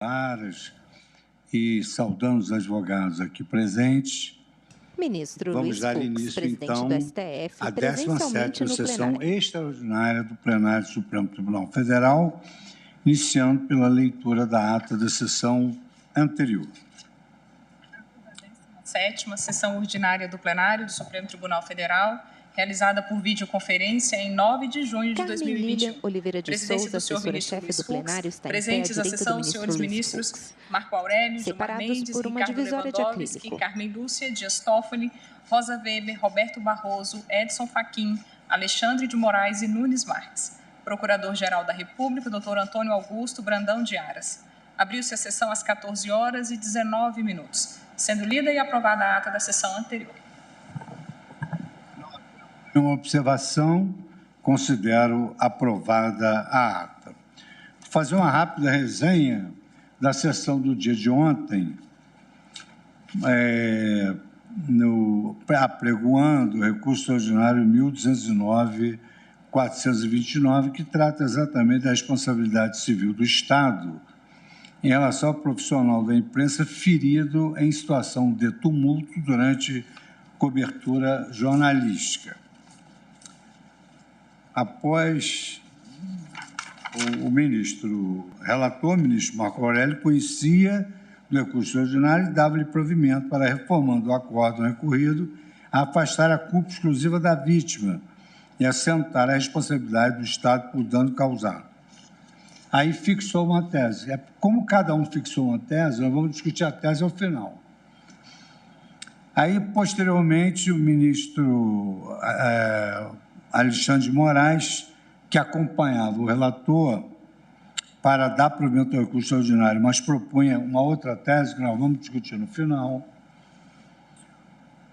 Claras e saudando os advogados aqui presentes. Ministro Vamos Luiz dar Fux, início, presidente então, do STF, à presencialmente 17ª no sessão plenário. extraordinária do plenário do Supremo Tribunal Federal, iniciando pela leitura da ata da sessão anterior. 7ª sessão ordinária do plenário do Supremo Tribunal Federal, realizada por videoconferência em 9 de junho de 2021. Lília Oliveira de Presidência Souza, do senhor ministro assessora-chefe Luiz do Fux, plenário, está em pé à presentes à direita do sessão, ministro senhores Luiz ministros Fux. Marco Aurélio, Gilmar Separados Mendes, por uma Ricardo divisória de Lewandowski, acrílico. Carmen Lúcia, Dias Toffoli, Rosa Weber, Roberto Barroso, Edson Fachin, Alexandre de Moraes e Nunes Marques. Procurador-Geral da República, Dr. Antônio Augusto Brandão de Aras. Abriu-se a sessão às 14h19, sendo lida e aprovada a ata da sessão anterior. Uma observação, considero aprovada a ata. Vou fazer uma rápida resenha da sessão do dia de ontem, apregoando o recurso ordinário 1209-429, que trata exatamente da responsabilidade civil do Estado em relação ao profissional da imprensa ferido em situação de tumulto durante cobertura jornalística. Após o ministro relator, o ministro Marco Aurélio, conhecia do recurso ordinário e dava-lhe provimento para, reformando o acórdão recorrido, a afastar a culpa exclusiva da vítima e assentar a responsabilidade do Estado por dano causado. Aí fixou uma tese. Como cada um fixou uma tese, nós vamos discutir a tese ao final. Aí, posteriormente, o ministro Alexandre de Moraes, que acompanhava o relator para dar provimento ao recurso ordinário, mas propunha uma outra tese que nós vamos discutir no final,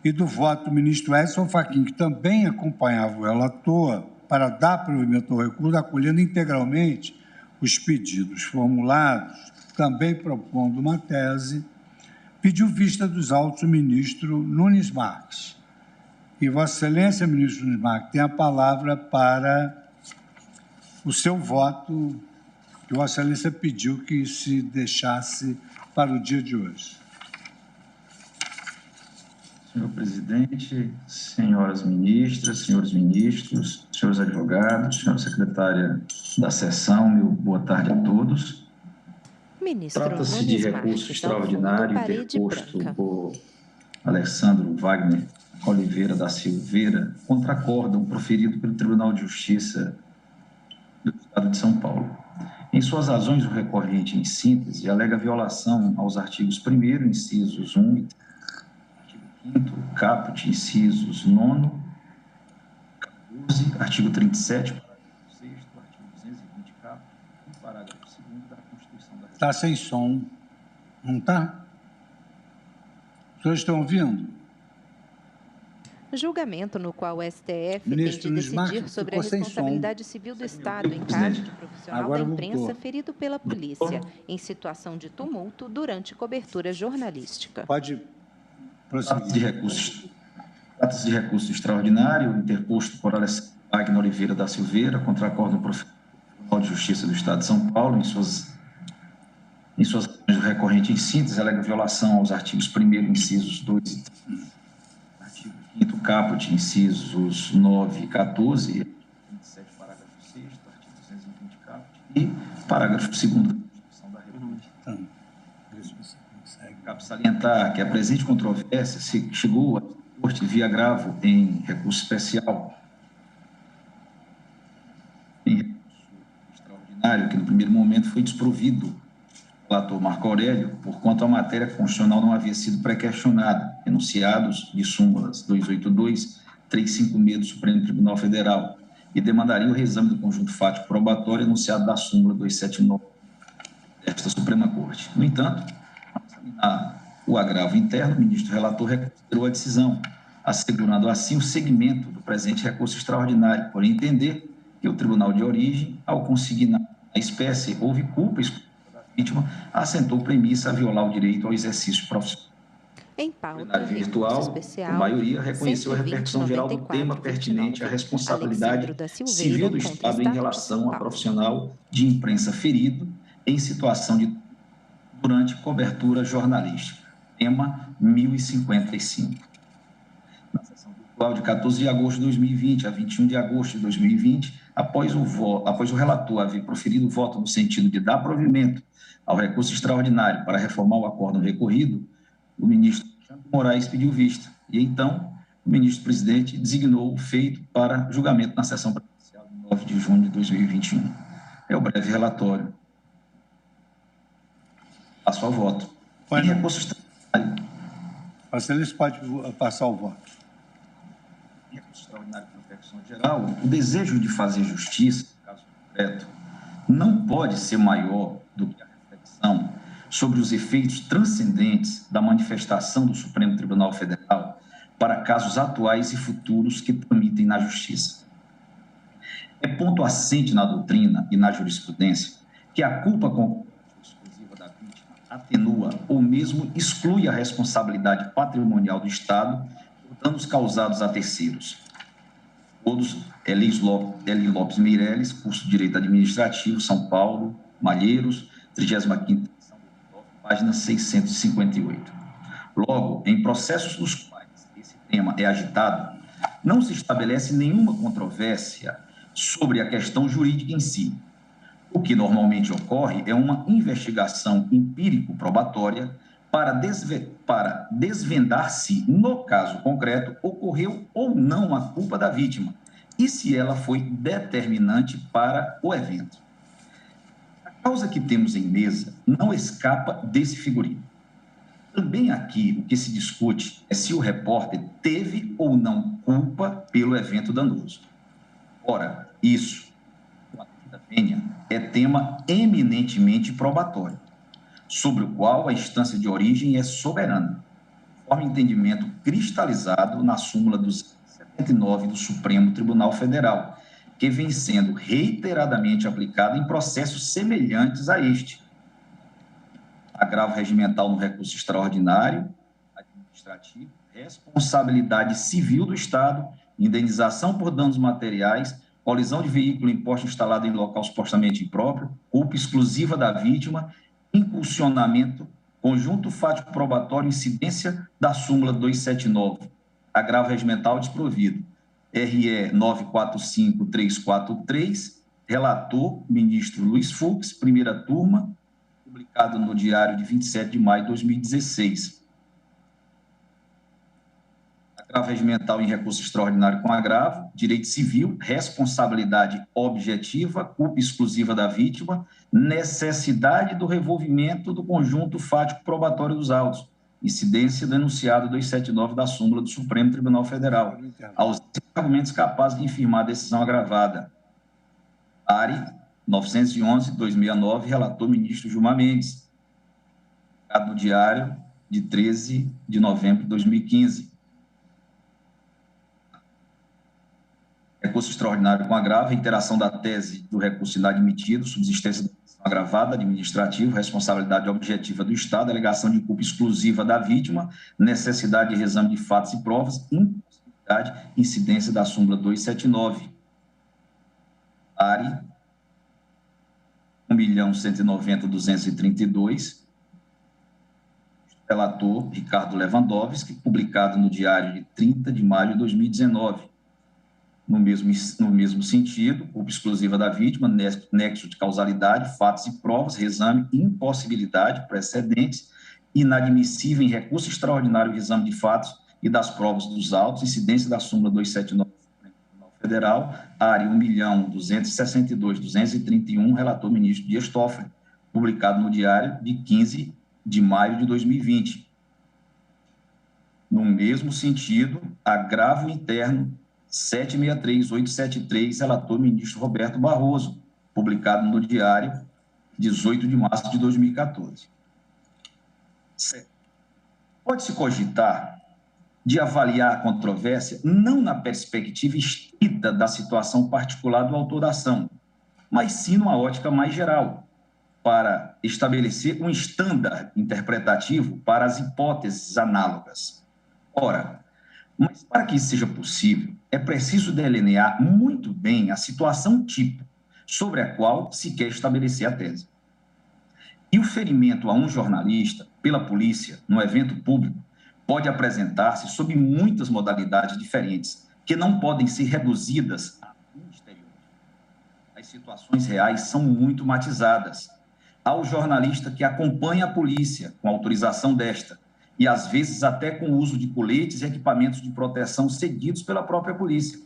e do voto do ministro Edson Fachin, que também acompanhava o relator para dar provimento ao recurso, acolhendo integralmente os pedidos formulados, também propondo uma tese, pediu vista dos autos o ministro Nunes Marques. E Vossa Excelência, ministro Nunes Marques, tem a palavra para o seu voto, que Vossa Excelência pediu que se deixasse para o dia de hoje. Senhor presidente, senhoras ministras, senhores ministros, senhores advogados, senhora secretária da sessão, meu boa tarde a todos. Trata-se de recurso extraordinário interposto por Alessandro Wagner Oliveira da Silveira contra acórdão proferido pelo Tribunal de Justiça do Estado de São Paulo. Em suas razões, o recorrente, em síntese, alega violação aos artigos 1º, incisos 1 e 5º, caput, incisos 9º, 14, artigo 37, parágrafo 6º, artigo 220, caput, e parágrafo 2º da Constituição da República. Está sem som, não está? Os senhores estão ouvindo? Julgamento no qual o STF Ministro tem de decidir Marques sobre a ficou sem responsabilidade civil do Estado em caso de profissional Agora da imprensa voltou. ferido pela polícia em situação de tumulto durante cobertura jornalística. Pode prosseguir. Trata-se de recurso extraordinário interposto por Alessandro Wagner Oliveira da Silveira contra acórdão proferido pelo Tribunal de Justiça do Estado de São Paulo, em suas razões, o recorrente, em síntese, alega violação aos artigos 1º, incisos 2 e 3, artigo 5º, caput, incisos 9 e 14, artigo 27, parágrafo 6º, artigo 220, caput, e parágrafo 2º da Constituição da República. Cabe salientar que a presente controvérsia chegou à Corte via agravo em recurso especial, em recurso extraordinário, que no primeiro momento foi desprovido pelo relator Marco Aurélio, porquanto a matéria constitucional não havia sido pré-questionada, enunciados de súmulas 282, 356 do Supremo Tribunal Federal, e demandaria o reexame do conjunto fático probatório enunciado da súmula 279 desta Suprema Corte. No entanto, o agravo interno, o ministro relator reconsiderou a decisão, assegurando assim o seguimento do presente recurso extraordinário, por entender que o tribunal de origem, ao consignar a espécie, houve culpa da vítima, assentou premissa a violar o direito ao exercício profissional. Em pauta, plenário virtual, especial, por maioria, reconheceu a repercussão geral do 120, tema pertinente à 29, responsabilidade Alexandro da Silveira civil do contra Estado em Estado de relação São a Paulo. profissional de imprensa ferido em situação de durante cobertura jornalística. Tema 1055. Na sessão virtual de 14 de agosto de 2020 a 21 de agosto de 2020, após o relator haver proferido o voto no sentido de dar provimento ao recurso extraordinário para reformar o acórdão recorrido, o ministro Alexandre de Moraes pediu vista e, então, o ministro-presidente designou o feito para julgamento na sessão presencial de 9 de junho de 2021. É o breve relatório. Passo ao voto. Em recurso extraordinário. Excelência pode passar o voto. Em recurso extraordinário de repercussão geral, o desejo de fazer justiça, no caso concreto, não pode ser maior do que a reflexão sobre os efeitos transcendentes da manifestação do Supremo Tribunal Federal para casos atuais e futuros que tramitem na Justiça. É ponto assente na doutrina e na jurisprudência que a culpa exclusiva da vítima atenua ou mesmo exclui a responsabilidade patrimonial do Estado por danos causados a terceiros. Todos, Eli Lopes Meireles, curso de Direito Administrativo, São Paulo, Malheiros, 35ª, página 658. Logo, em processos dos quais esse tema é agitado, não se estabelece nenhuma controvérsia sobre a questão jurídica em si. O que normalmente ocorre é uma investigação empírico-probatória para desvendar se, no caso concreto, ocorreu ou não a culpa da vítima e se ela foi determinante para o evento. A causa que temos em mesa não escapa desse figurino. Também aqui o que se discute é se o repórter teve ou não culpa pelo evento danoso. Ora, isso, com a devida vênia, é tema eminentemente probatório, sobre o qual a instância de origem é soberana, conforme entendimento cristalizado na súmula 279 do Supremo Tribunal Federal, que vem sendo reiteradamente aplicada em processos semelhantes a este. Agravo regimental no recurso extraordinário, administrativo, responsabilidade civil do Estado, indenização por danos materiais, colisão de veículo em poste instalado em local supostamente impróprio, culpa exclusiva da vítima, impulsionamento, conjunto fático probatório, incidência da súmula 279, agravo regimental desprovido. RE 945343, relator, ministro Luiz Fux, primeira turma, publicado no Diário de 27 de maio de 2016. Agravo regimental em recurso extraordinário com agravo, direito civil, responsabilidade objetiva, culpa exclusiva da vítima, necessidade do revolvimento do conjunto fático probatório dos autos, incidência do enunciado 279 da súmula do Supremo Tribunal Federal, aos argumentos capazes de infirmar a decisão agravada. ARI 911-269, relator ministro Gilmar Mendes, publicado no Diário de 13 de novembro de 2015. Recurso extraordinário com agravo, reiteração da tese do recurso inadmitido, subsistência da decisão agravada, administrativo, responsabilidade objetiva do Estado, alegação de culpa exclusiva da vítima, necessidade de reexame de fatos e provas, impossibilidade, incidência da súmula 279. ARI 1.190.232, relator Ricardo Lewandowski, publicado no Diário de 30 de maio de 2019. No mesmo sentido, culpa exclusiva da vítima, nexo de causalidade, fatos e provas, reexame, impossibilidade, precedentes, inadmissível em recurso extraordinário de exame de fatos e das provas dos autos, incidência da súmula 279 do Supremo Tribunal Federal, área 1.262.231, relator ministro Dias Toffoli, publicado no Diário de 15 de maio de 2020. No mesmo sentido, agravo interno 763.873, relator ministro Roberto Barroso, publicado no Diário 18 de março de 2014. Pode-se cogitar de avaliar a controvérsia não na perspectiva estrita da situação particular do autor da ação, mas sim numa ótica mais geral, para estabelecer um estándar interpretativo para as hipóteses análogas. Ora, mas para que isso seja possível, é preciso delinear muito bem a situação tipo sobre a qual se quer estabelecer a tese. E o ferimento a um jornalista pela polícia no evento público pode apresentar-se sob muitas modalidades diferentes, que não podem ser reduzidas a misteriosas. As situações reais são muito matizadas. Há o jornalista que acompanha a polícia com autorização desta, e às vezes até com o uso de coletes e equipamentos de proteção cedidos pela própria polícia.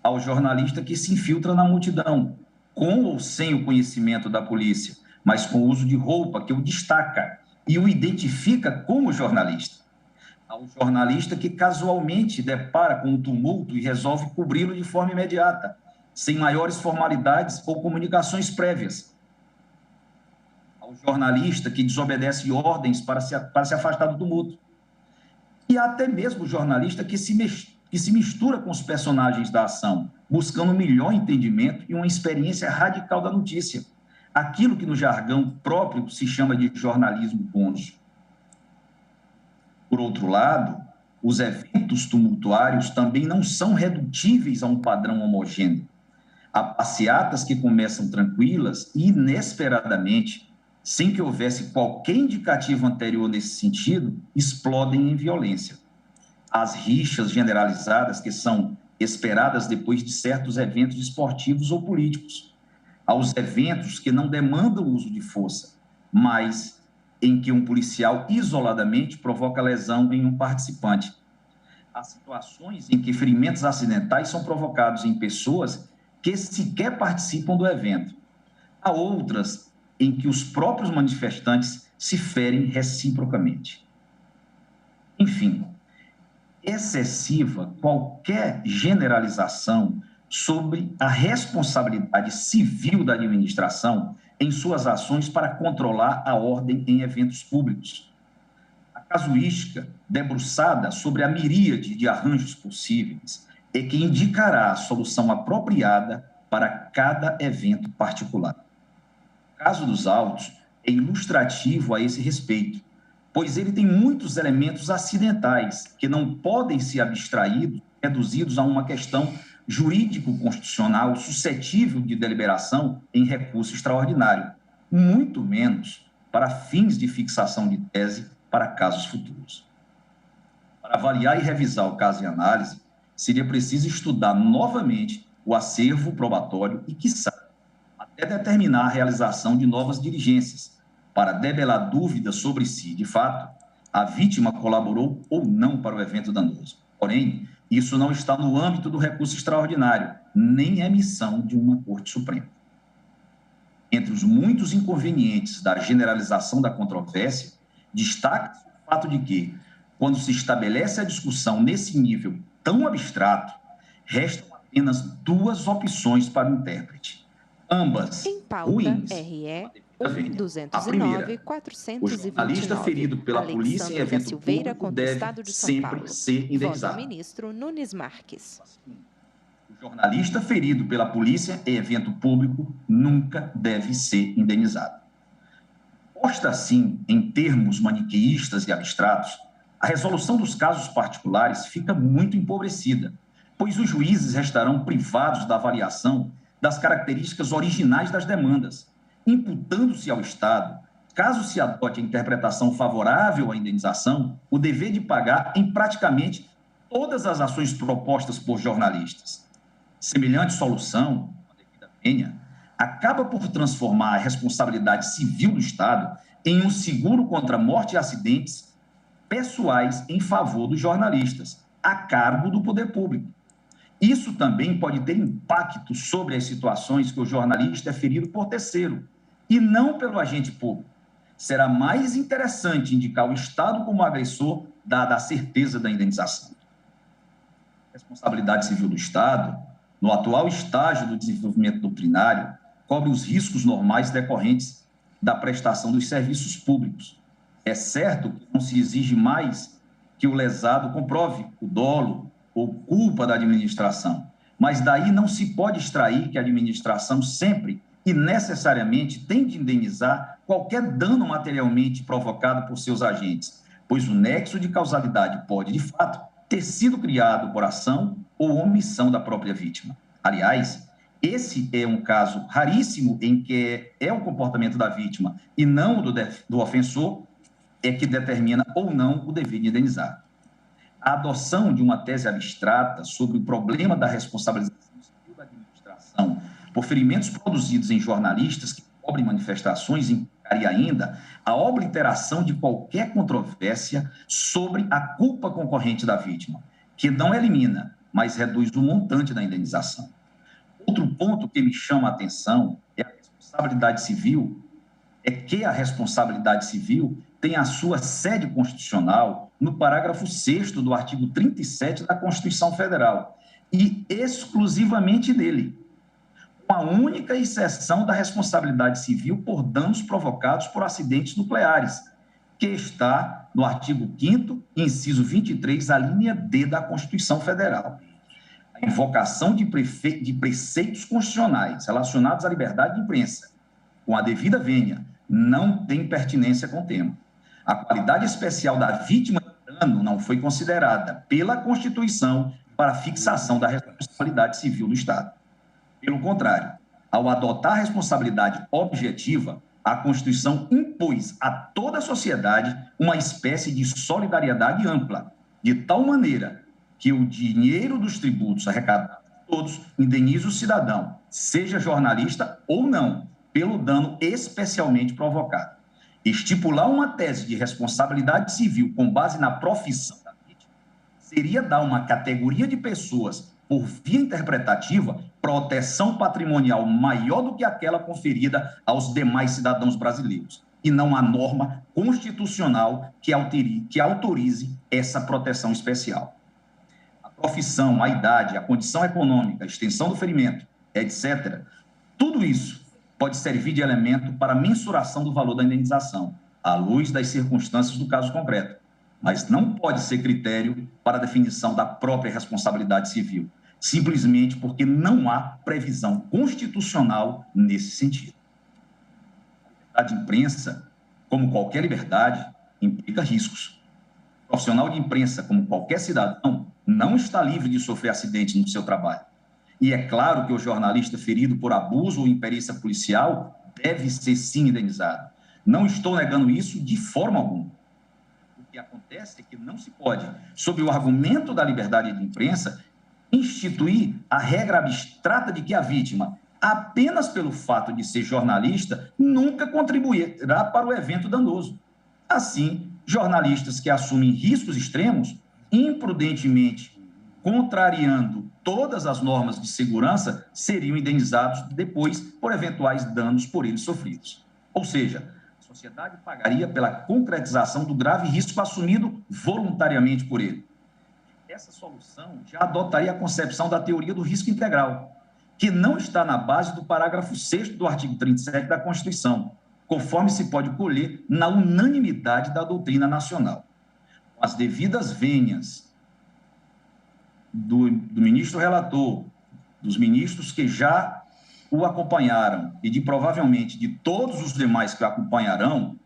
Há o jornalista que se infiltra na multidão, com ou sem o conhecimento da polícia, mas com o uso de roupa que o destaca e o identifica como jornalista. Há o jornalista que casualmente depara com o tumulto e resolve cobri-lo de forma imediata, sem maiores formalidades ou comunicações prévias. Há o jornalista que desobedece ordens para se afastar do tumulto. E há até mesmo o jornalista que se mistura com os personagens da ação, buscando um melhor entendimento e uma experiência radical da notícia. Aquilo que no jargão próprio se chama de jornalismo cônjuge. Por outro lado, os eventos tumultuários também não são redutíveis a um padrão homogêneo. Há passeatas que começam tranquilas e, inesperadamente, sem que houvesse qualquer indicativo anterior nesse sentido, explodem em violência. As rixas generalizadas que são esperadas depois de certos eventos esportivos ou políticos. Aos eventos que não demandam o uso de força, mas em que um policial isoladamente provoca lesão em um participante. Há situações em que ferimentos acidentais são provocados em pessoas que sequer participam do evento. Há outras em que os próprios manifestantes se ferem reciprocamente. Enfim, excessiva qualquer generalização sobre a responsabilidade civil da administração em suas ações para controlar a ordem em eventos públicos. A casuística, debruçada sobre a miríade de arranjos possíveis, é que indicará a solução apropriada para cada evento particular. O caso dos autos é ilustrativo a esse respeito, pois ele tem muitos elementos acidentais que não podem ser abstraídos, reduzidos a uma questão jurídico-constitucional suscetível de deliberação em recurso extraordinário, muito menos para fins de fixação de tese para casos futuros. Para avaliar e revisar o caso em análise, seria preciso estudar novamente o acervo probatório e, quiçá, até determinar a realização de novas diligências, para debelar dúvidas sobre se, de fato, a vítima colaborou ou não para o evento danoso. Porém, isso não está no âmbito do recurso extraordinário, nem é missão de uma Corte Suprema. Entre os muitos inconvenientes da generalização da controvérsia, destaca-se o fato de que, quando se estabelece a discussão nesse nível tão abstrato, restam apenas duas opções para o intérprete, ambas em pauta, ruins. RE A 209, 429. O jornalista ferido pela polícia em evento Silveira público contra o deve Estado de São sempre Paulo. ser Voto ao indenizado. ministro Nunes Marques. O jornalista ferido pela polícia em evento público nunca deve ser indenizado. Posta assim, em termos maniqueístas e abstratos, a resolução dos casos particulares fica muito empobrecida, pois os juízes restarão privados da avaliação das características originais das demandas, imputando-se ao Estado, caso se adote a interpretação favorável à indenização, o dever de pagar em praticamente todas as ações propostas por jornalistas. Semelhante solução, a devida penha, acaba por transformar a responsabilidade civil do Estado em um seguro contra morte e acidentes pessoais em favor dos jornalistas, a cargo do poder público. Isso também pode ter impacto sobre as situações que o jornalista é ferido por terceiro, e não pelo agente público. Será mais interessante indicar o Estado como agressor, dada a certeza da indenização. A responsabilidade civil do Estado, no atual estágio do desenvolvimento doutrinário, cobre os riscos normais decorrentes da prestação dos serviços públicos. É certo que não se exige mais que o lesado comprove o dolo ou culpa da administração, mas daí não se pode extrair que a administração sempre e necessariamente tem de indenizar qualquer dano materialmente provocado por seus agentes, pois o nexo de causalidade pode, de fato, ter sido criado por ação ou omissão da própria vítima. Aliás, Esse é um caso raríssimo em que é o comportamento da vítima e não do ofensor é que determina ou não o dever de indenizar. A adoção de uma tese abstrata sobre o problema da responsabilização civil da administração por ferimentos produzidos em jornalistas que cobrem manifestações implicaria ainda a obliteração de qualquer controvérsia sobre a culpa concorrente da vítima, que não elimina, mas reduz o montante da indenização. Outro ponto que me chama a atenção é a responsabilidade civil, é que a responsabilidade civil tem a sua sede constitucional no parágrafo 6º do artigo 37 da Constituição Federal, e exclusivamente nele, com a única exceção da responsabilidade civil por danos provocados por acidentes nucleares, que está no artigo 5º, inciso 23, a linha D da Constituição Federal. A invocação de preceitos constitucionais relacionados à liberdade de imprensa, com a devida vênia, não tem pertinência com o tema. A qualidade especial da vítima de dano não foi considerada pela Constituição para a fixação da responsabilidade civil do Estado. Pelo contrário, ao adotar a responsabilidade objetiva, a Constituição impôs a toda a sociedade uma espécie de solidariedade ampla, de tal maneira que o dinheiro dos tributos arrecadados por todos indeniza o cidadão, seja jornalista ou não, pelo dano especialmente provocado. Estipular uma tese de responsabilidade civil com base na profissão da vítima seria dar uma categoria de pessoas, por via interpretativa, proteção patrimonial maior do que aquela conferida aos demais cidadãos brasileiros, e não a norma constitucional que autorize essa proteção especial. A profissão, a idade, a condição econômica, a extensão do ferimento, etc., tudo isso pode servir de elemento para mensuração do valor da indenização, à luz das circunstâncias do caso concreto, mas não pode ser critério para a definição da própria responsabilidade civil, simplesmente porque não há previsão constitucional nesse sentido. A liberdade de imprensa, como qualquer liberdade, implica riscos. O profissional de imprensa, como qualquer cidadão, não está livre de sofrer acidentes no seu trabalho. E é claro que o jornalista ferido por abuso ou imperícia policial deve ser sim indenizado. Não estou negando isso de forma alguma. O que acontece é que não se pode, sob o argumento da liberdade de imprensa, instituir a regra abstrata de que a vítima, apenas pelo fato de ser jornalista, nunca contribuirá para o evento danoso. Assim, jornalistas que assumem riscos extremos, imprudentemente, contrariando todas as normas de segurança, seriam indenizados depois por eventuais danos por eles sofridos. Ou seja, a sociedade pagaria pela concretização do grave risco assumido voluntariamente por ele. Essa solução já adotaria a concepção da teoria do risco integral, que não está na base do parágrafo 6º do artigo 37 da Constituição, conforme se pode colher na unanimidade da doutrina nacional. Com as devidas vênias do ministro relator, dos ministros que já o acompanharam e provavelmente de todos os demais que o acompanharão,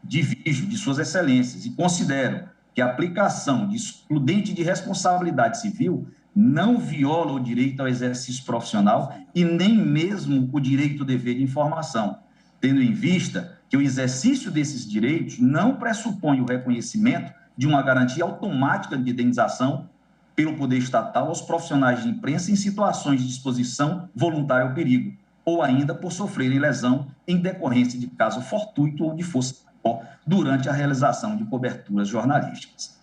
divijo de suas excelências e considero que a aplicação de excludente de responsabilidade civil não viola o direito ao exercício profissional e nem mesmo o direito ao dever de informação, tendo em vista que o exercício desses direitos não pressupõe o reconhecimento de uma garantia automática de indenização pelo poder estatal aos profissionais de imprensa em situações de exposição voluntária ao perigo, ou ainda por sofrerem lesão em decorrência de caso fortuito ou de força maior durante a realização de coberturas jornalísticas.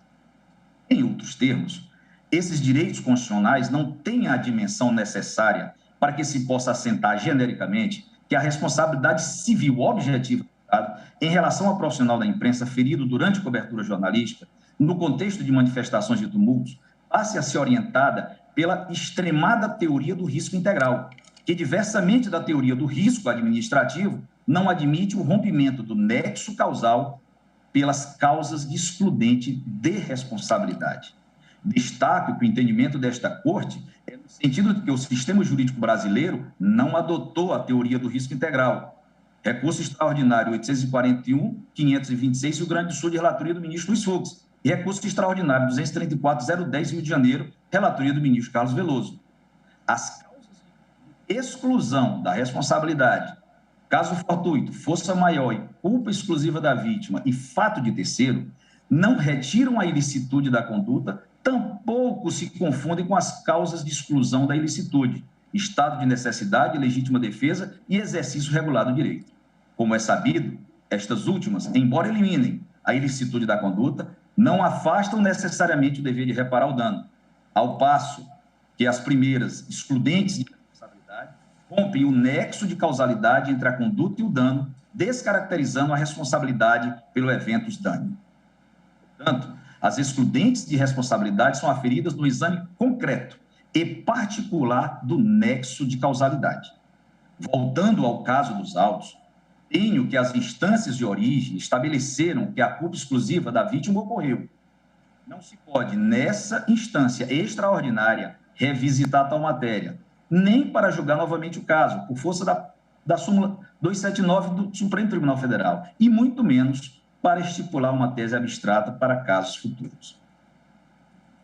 Em outros termos, esses direitos constitucionais não têm a dimensão necessária para que se possa assentar genericamente que a responsabilidade civil objetiva do Estado em relação ao profissional da imprensa ferido durante cobertura jornalística, no contexto de manifestações de tumultos, passe a ser orientada pela extremada teoria do risco integral, que, diversamente da teoria do risco administrativo, não admite o rompimento do nexo causal pelas causas de excludente de responsabilidade. Destaco que o entendimento desta Corte é no sentido de que o sistema jurídico brasileiro não adotou a teoria do risco integral. Recurso extraordinário 841.526, Rio Grande do Sul, de relatoria do ministro Luiz Fux. E recurso extraordinário 234.010, Rio de Janeiro, relatoria do ministro Carlos Veloso. As causas exclusão da responsabilidade, caso fortuito, força maior e culpa exclusiva da vítima e fato de terceiro, não retiram a ilicitude da conduta, tampouco se confundem com as causas de exclusão da ilicitude, estado de necessidade, legítima defesa e exercício regular do direito. Como é sabido, estas últimas, embora eliminem a ilicitude da conduta, não afastam necessariamente o dever de reparar o dano, ao passo que as primeiras, excludentes de responsabilidade, rompem o nexo de causalidade entre a conduta e o dano, descaracterizando a responsabilidade pelo evento dano. Portanto, as excludentes de responsabilidade são aferidas no exame concreto e particular do nexo de causalidade. Voltando ao caso dos autos, tenho que as instâncias de origem estabeleceram que a culpa exclusiva da vítima ocorreu. Não se pode, nessa instância extraordinária, revisitar tal matéria, nem para julgar novamente o caso, por força da súmula 279 do Supremo Tribunal Federal, e muito menos para estipular uma tese abstrata para casos futuros.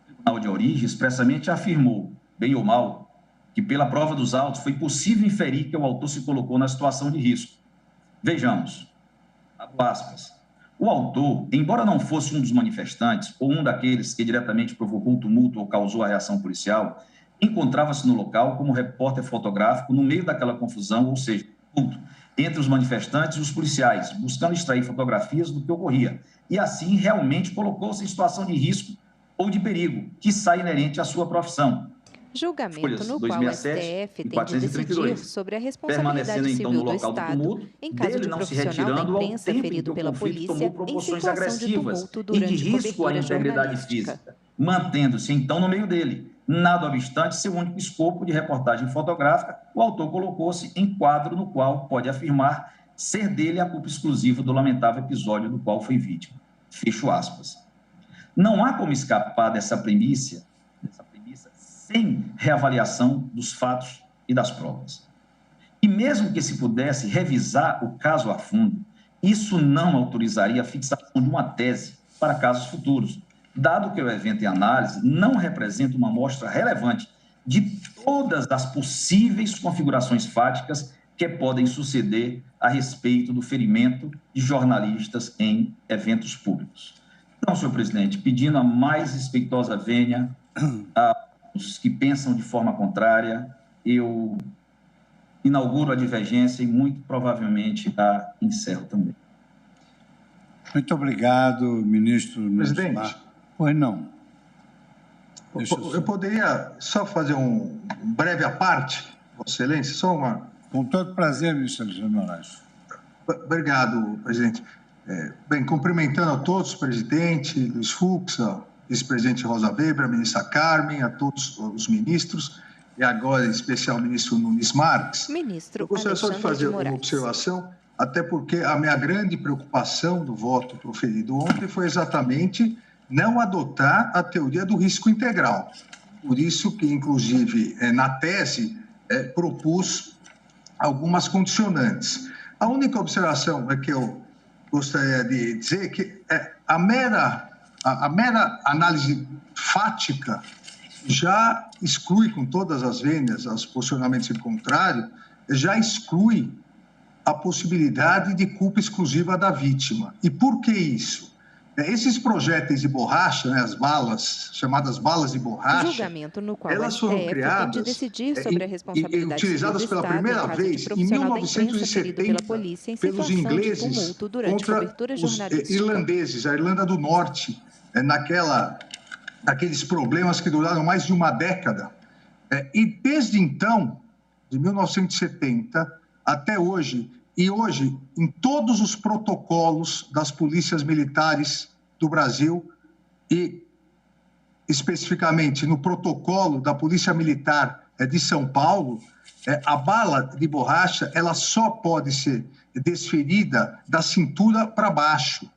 O Tribunal de Origem expressamente afirmou, bem ou mal, que pela prova dos autos foi possível inferir que o autor se colocou na situação de risco. Vejamos, abro aspas, o autor, embora não fosse um dos manifestantes ou um daqueles que diretamente provocou o tumulto ou causou a reação policial, encontrava-se no local como repórter fotográfico no meio daquela confusão, ou seja, tumulto, entre os manifestantes e os policiais, buscando extrair fotografias do que ocorria, e assim realmente colocou-se em situação de risco ou de perigo, que sai inerente à sua profissão. Julgamento Folhas no qual o 267 STF e tem de decidir 432. sobre a Permanecendo, responsabilidade então, civil no do local do Estado tumulto, em caso dele de não se profissional da retirando ao imprensa tempo em que ferido o pela conflito tomou polícia em proporções situação de agressivas tumulto e de durante risco à cobertura integridade jornalística. física, mantendo-se, então, no meio dele. Nada obstante, seu único escopo de reportagem fotográfica, o autor colocou-se em quadro no qual pode afirmar ser dele a culpa exclusiva do lamentável episódio do qual foi vítima. Fecho aspas. Não há como escapar dessa premissa sem reavaliação dos fatos e das provas. E mesmo que se pudesse revisar o caso a fundo, isso não autorizaria a fixação de uma tese para casos futuros, dado que o evento em análise não representa uma amostra relevante de todas as possíveis configurações fáticas que podem suceder a respeito do ferimento de jornalistas em eventos públicos. Então, senhor presidente, pedindo a mais respeitosa vênia aos que pensam de forma contrária, eu inauguro a divergência e muito provavelmente a encerro também. Muito obrigado, ministro. Presidente. Pois não. Eu poderia só fazer um breve à parte, Vossa Excelência? Só uma... Com todo prazer, ministro Alexandre de Moraes. Obrigado, presidente. Bem, cumprimentando a todos, presidente Luiz Fux, a vice-presidente Rosa Weber, a ministra Carmen, a todos os ministros, e agora, em especial, o ministro Nunes Marques. Ministro Eu gostaria só de fazer uma observação, até porque a minha grande preocupação do voto proferido ontem foi exatamente não adotar a teoria do risco integral. Por isso que, inclusive, na tese, propus algumas condicionantes. A única observação que eu gostaria de dizer que a mera análise fática já exclui, com todas as vênias, os posicionamentos em contrário, já exclui a possibilidade de culpa exclusiva da vítima. E por que isso? Esses projéteis de borracha, né, as balas, chamadas balas de borracha, julgamento no qual elas o foram STF criadas tem de decidir sobre a responsabilidade e utilizadas pela primeira vez em 1970 pelos ingleses contra os irlandeses, a Irlanda do Norte, naqueles problemas que duraram mais de uma década. E desde então, de 1970 até hoje, e hoje, em todos os protocolos das polícias militares do Brasil e, especificamente, no protocolo da Polícia Militar de São Paulo, a bala de borracha ela só pode ser desferida da cintura para baixo.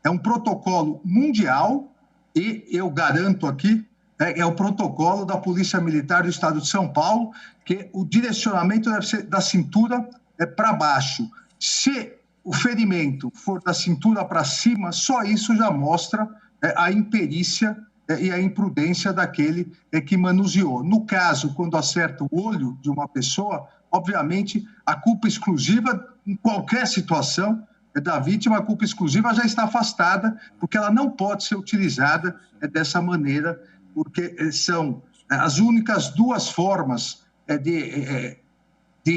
É um protocolo mundial e, eu garanto aqui, é o protocolo da Polícia Militar do Estado de São Paulo, que o direcionamento deve ser da cintura para baixo. Se o ferimento for da cintura para cima, só isso já mostra a imperícia e a imprudência daquele que manuseou. No caso, quando acerta o olho de uma pessoa, obviamente, a culpa exclusiva, em qualquer situação da vítima, a culpa exclusiva já está afastada, porque ela não pode ser utilizada dessa maneira, porque são as únicas duas formas de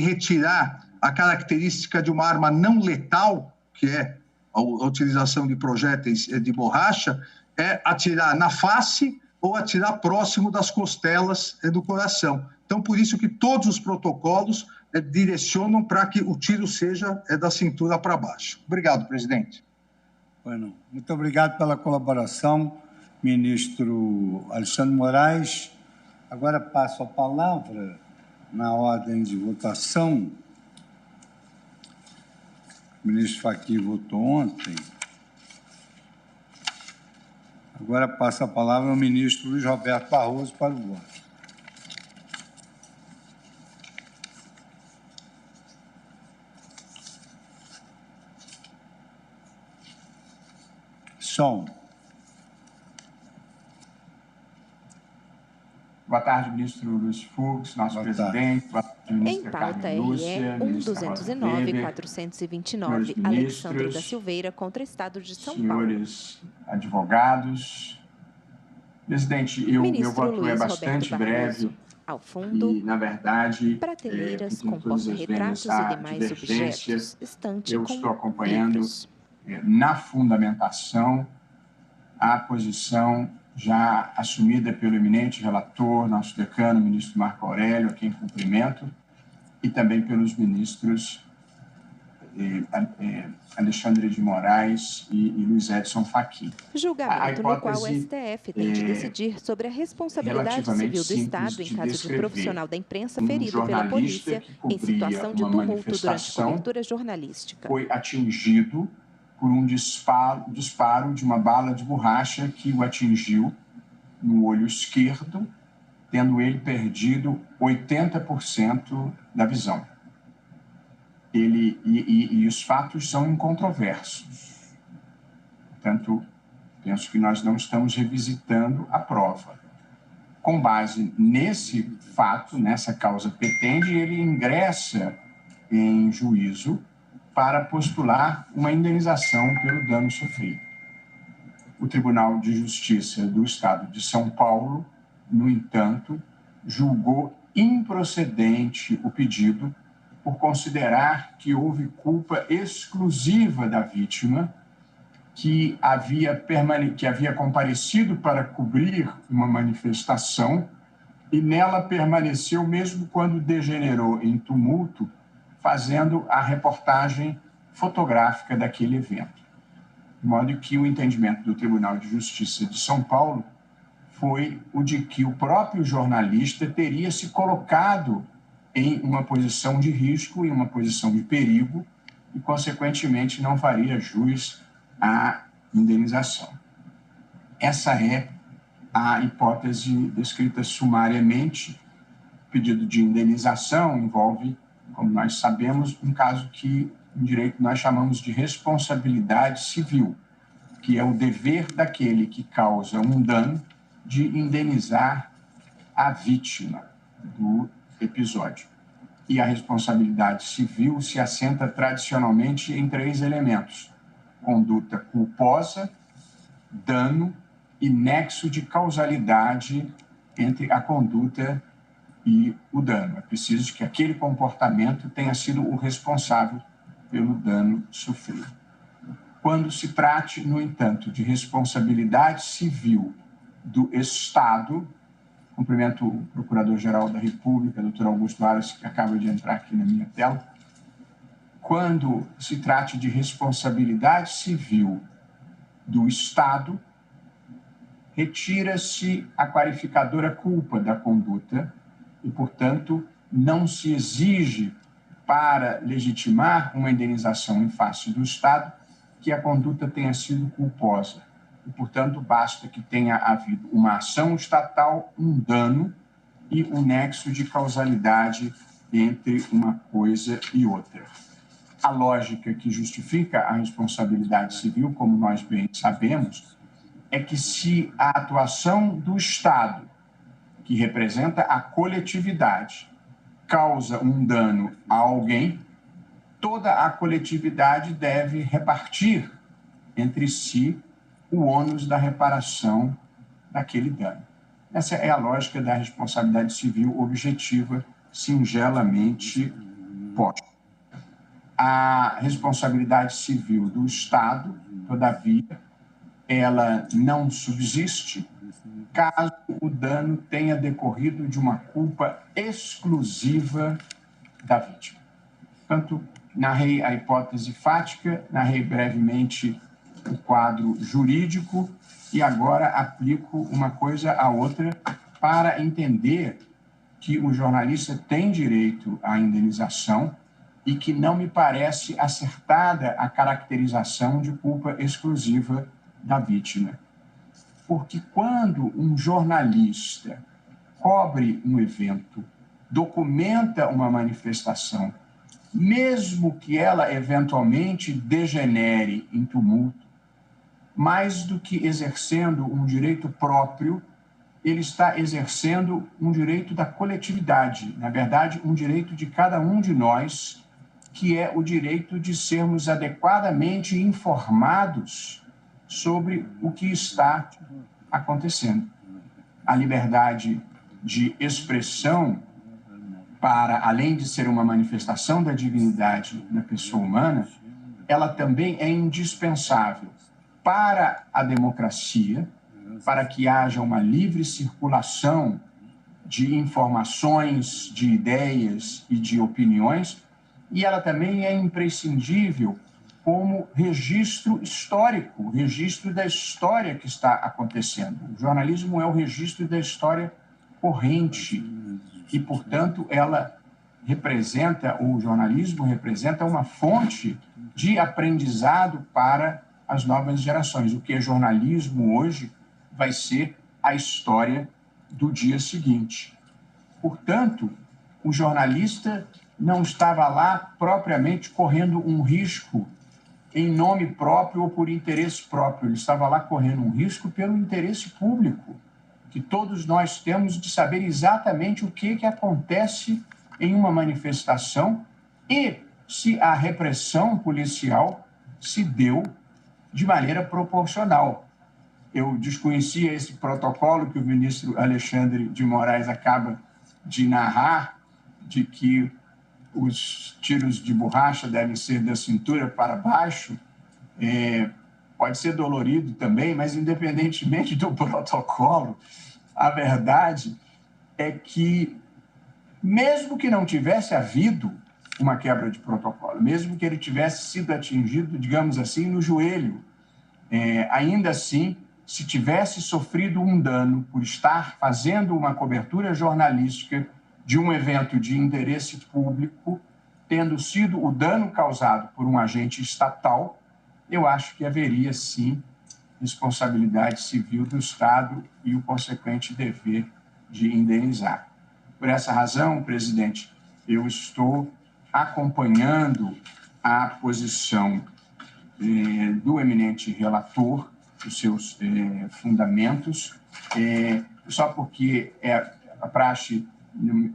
retirar a característica de uma arma não letal, que é a utilização de projéteis de borracha, é atirar na face ou atirar próximo das costelas do coração. Então, por isso que todos os protocolos direcionam para que o tiro seja da cintura para baixo. Obrigado, presidente. Bueno, muito obrigado pela colaboração, ministro Alexandre Moraes. Agora passo a palavra na ordem de votação. O ministro Fachin votou ontem. Agora passa a palavra ao ministro Luiz Roberto Barroso para o voto. Som. Boa tarde, ministro Luiz Fux, nosso presidente. Boa tarde, ministra em pauta Carmen Lúcia, RE ministra Rosa Weber, 1.209.429, Alexandre da Silveira contra o Estado de São Paulo. Senhores advogados. Presidente, meu voto é bastante breve. Ao fundo, e, na verdade, prateleiras com todas as porta-retratos vezes e demais objetos, estante eu com estou acompanhando livros. Na fundamentação a posição já assumida pelo eminente relator, nosso decano, ministro Marco Aurélio, a quem cumprimento, e também pelos ministros Alexandre de Moraes e Luiz Edson Fachin. Julgamento no qual o STF tem de decidir sobre a responsabilidade civil do Estado em caso de profissional da imprensa ferido pela polícia em situação de tumulto durante cobertura jornalística. Foi atingido por um disparo de uma bala de borracha que o atingiu no olho esquerdo, tendo ele perdido 80% da visão. E os fatos são incontroversos. Portanto, penso que nós não estamos revisitando a prova. Com base nesse fato, nessa causa petende, ele ingressa em juízo para postular uma indenização pelo dano sofrido. O Tribunal de Justiça do Estado de São Paulo, no entanto, julgou improcedente o pedido por considerar que houve culpa exclusiva da vítima, que havia comparecido para cobrir uma manifestação e nela permaneceu mesmo quando degenerou em tumulto, fazendo a reportagem fotográfica daquele evento. De modo que o entendimento do Tribunal de Justiça de São Paulo foi o de que o próprio jornalista teria se colocado em uma posição de risco, em uma posição de perigo, e, consequentemente, não faria jus à indenização. Essa é a hipótese descrita sumariamente. O pedido de indenização envolve, como nós sabemos, um caso que, em direito, nós chamamos de responsabilidade civil, que é o dever daquele que causa um dano de indenizar a vítima do episódio. E a responsabilidade civil se assenta tradicionalmente em 3 elementos: conduta culposa, dano e nexo de causalidade entre a conduta e o dano. É preciso que aquele comportamento tenha sido o responsável pelo dano sofrido. Quando se trate, no entanto, de responsabilidade civil do Estado, cumprimento o Procurador-Geral da República, doutor Augusto Aras, que acaba de entrar aqui na minha tela. Quando se trate de responsabilidade civil do Estado, retira-se a qualificadora culpa da conduta e, portanto, não se exige para legitimar uma indenização em face do Estado que a conduta tenha sido culposa. E, portanto, basta que tenha havido uma ação estatal, um dano e um nexo de causalidade entre uma coisa e outra. A lógica que justifica a responsabilidade civil, como nós bem sabemos, é que se a atuação do Estado, que representa a coletividade, causa um dano a alguém, toda a coletividade deve repartir entre si o ônus da reparação daquele dano. Essa é a lógica da responsabilidade civil objetiva, singelamente posta. A responsabilidade civil do Estado, todavia, ela não subsiste caso o dano tenha decorrido de uma culpa exclusiva da vítima. Portanto, narrei a hipótese fática, narrei brevemente o quadro jurídico e agora aplico uma coisa à outra para entender que o jornalista tem direito à indenização e que não me parece acertada a caracterização de culpa exclusiva da vítima. Porque quando um jornalista cobre um evento, documenta uma manifestação, mesmo que ela eventualmente degenere em tumulto, mais do que exercendo um direito próprio, ele está exercendo um direito da coletividade, na verdade, um direito de cada um de nós, que é o direito de sermos adequadamente informados sobre o que está acontecendo. A liberdade de expressão, para além de ser uma manifestação da dignidade da pessoa humana, ela também é indispensável para a democracia, para que haja uma livre circulação de informações, de ideias e de opiniões, e ela também é imprescindível como registro histórico, registro da história que está acontecendo. O jornalismo é o registro da história corrente e, portanto, o jornalismo representa uma fonte de aprendizado para as novas gerações. O que é jornalismo hoje vai ser a história do dia seguinte. Portanto, o jornalista não estava lá propriamente correndo um risco em nome próprio ou por interesse próprio. Ele estava lá correndo um risco pelo interesse público, que todos nós temos de saber exatamente o que acontece em uma manifestação e se a repressão policial se deu de maneira proporcional. Eu desconhecia esse protocolo que o ministro Alexandre de Moraes acaba de narrar, de que os tiros de borracha devem ser da cintura para baixo. Pode ser dolorido também, mas independentemente do protocolo, a verdade é que, mesmo que não tivesse havido uma quebra de protocolo, mesmo que ele tivesse sido atingido, digamos assim, no joelho, ainda assim, se tivesse sofrido um dano por estar fazendo uma cobertura jornalística de um evento de interesse público, tendo sido o dano causado por um agente estatal, eu acho que haveria, sim, responsabilidade civil do Estado e o consequente dever de indenizar. Por essa razão, presidente, eu estou acompanhando a posição do eminente relator, os seus fundamentos, só porque é a praxe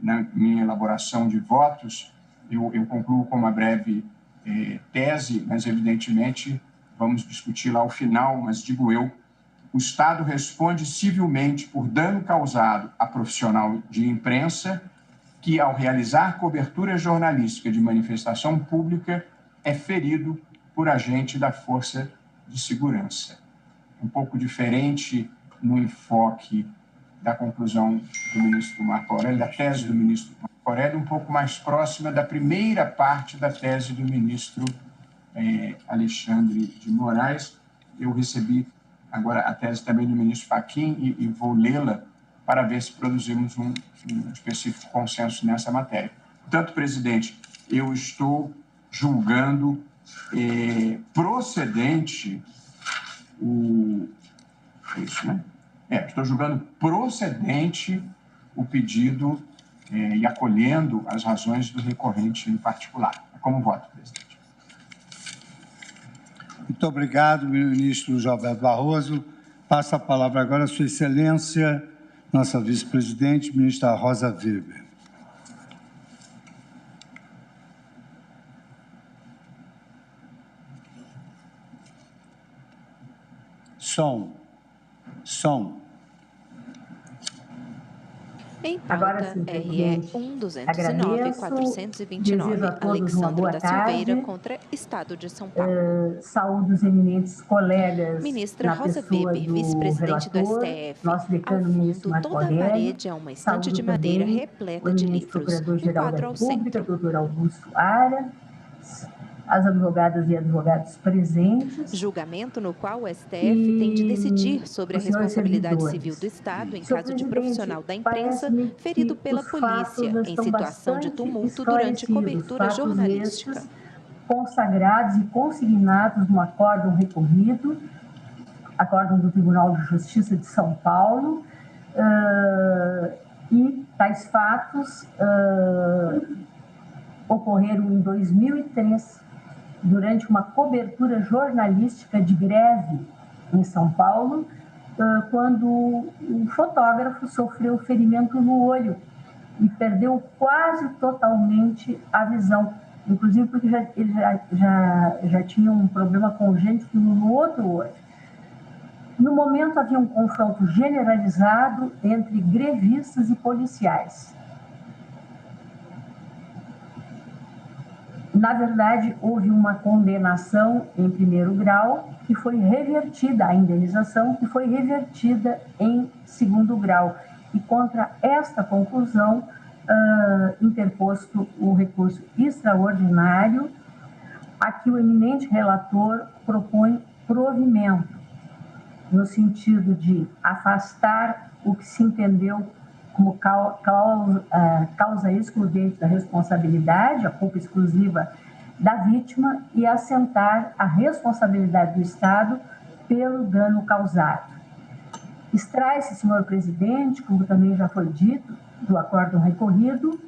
na minha elaboração de votos, eu concluo com uma breve tese, mas, evidentemente, vamos discutir lá ao final, mas digo eu, o Estado responde civilmente por dano causado a profissional de imprensa que, ao realizar cobertura jornalística de manifestação pública, é ferido por agente da Força de Segurança. Um pouco diferente no enfoque da conclusão do ministro Marco Aurélio, da tese do ministro Marco Aurélio, um pouco mais próxima da primeira parte da tese do ministro Alexandre de Moraes. Eu recebi agora a tese também do ministro Fachin e vou lê-la para ver se produzimos um específico consenso nessa matéria. Portanto, presidente, eu estou julgando procedente estou julgando procedente o pedido e acolhendo as razões do recorrente em particular. Como voto, presidente? Muito obrigado, ministro Gilberto Barroso. Passo a palavra agora à Sua Excelência, nossa vice-presidente, ministra Rosa Weber. Som. Em pauta, RE 1.209.429, Alexandro da Silveira contra Estado de São Paulo. Saúdo os eminentes colegas. Ministra Rosa Weber, vice-presidente do STF. Ao fundo, toda a parede é uma estante de madeira repleta de livros. Um quadro ao centro. Doutor Augusto Aras, as advogadas e advogados presentes. Julgamento no qual o STF tem de decidir sobre a responsabilidade civil do Estado em caso de profissional da imprensa ferido pela polícia em situação de tumulto durante cobertura jornalística. Consagrados e consignados no acórdão recorrido, acórdão do Tribunal de Justiça de São Paulo, e tais fatos ocorreram em 2003, durante uma cobertura jornalística de greve em São Paulo, quando um fotógrafo sofreu ferimento no olho e perdeu quase totalmente a visão, inclusive porque ele já tinha um problema congênito no outro olho. No momento, havia um confronto generalizado entre grevistas e policiais. Na verdade, houve uma condenação em primeiro grau, que foi revertida, a indenização, que foi revertida em segundo grau. E contra esta conclusão, interposto o recurso extraordinário, a que o eminente relator propõe provimento, no sentido de afastar o que se entendeu como causa excludente da responsabilidade, a culpa exclusiva da vítima, e assentar a responsabilidade do Estado pelo dano causado. Extrai-se, senhor presidente, como também já foi dito, do acórdão recorrido,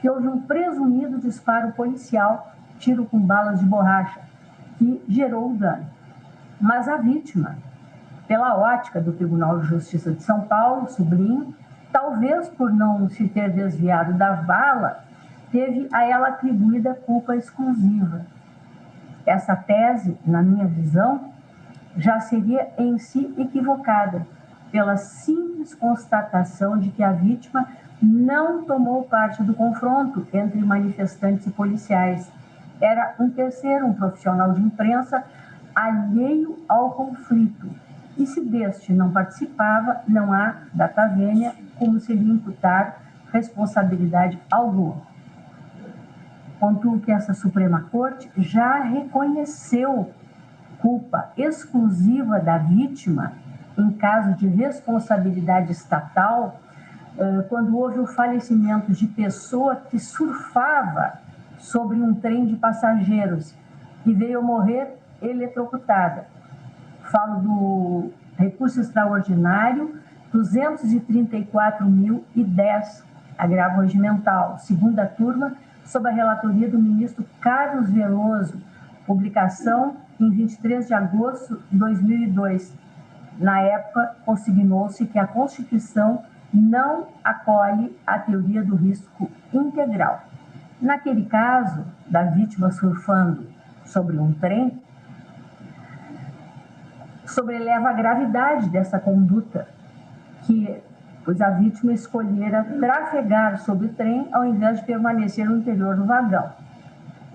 que houve um presumido disparo policial, tiro com balas de borracha, que gerou o dano. Mas a vítima, pela ótica do Tribunal de Justiça de São Paulo, sublinho, talvez por não se ter desviado da vala, teve a ela atribuída culpa exclusiva. Essa tese, na minha visão, já seria em si equivocada, pela simples constatação de que a vítima não tomou parte do confronto entre manifestantes e policiais. Era um terceiro, um profissional de imprensa, alheio ao conflito. E se deste não participava, não há data vênia como se lhe imputar responsabilidade alguma. Contudo que essa Suprema Corte já reconheceu culpa exclusiva da vítima em caso de responsabilidade estatal, quando houve o falecimento de pessoa que surfava sobre um trem de passageiros e veio morrer eletrocutada. Falo do recurso extraordinário 234.010, agravo regimental, segunda turma, sob a relatoria do ministro Carlos Veloso, publicação em 23 de agosto de 2002. Na época, consignou-se que a Constituição não acolhe a teoria do risco integral. Naquele caso, da vítima surfando sobre um trem, sobreleva a gravidade dessa conduta, pois a vítima escolhera trafegar sobre o trem ao invés de permanecer no interior do vagão.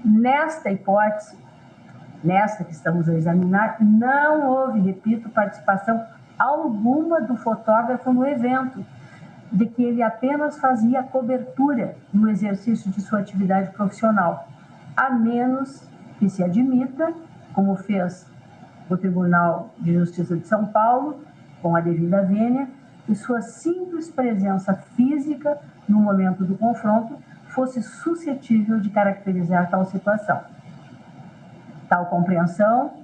Nesta hipótese, nesta que estamos a examinar, não houve, repito, participação alguma do fotógrafo no evento, de que ele apenas fazia cobertura no exercício de sua atividade profissional, a menos que se admita, como fez o Tribunal de Justiça de São Paulo, com a devida vênia, que sua simples presença física no momento do confronto fosse suscetível de caracterizar tal situação. Tal compreensão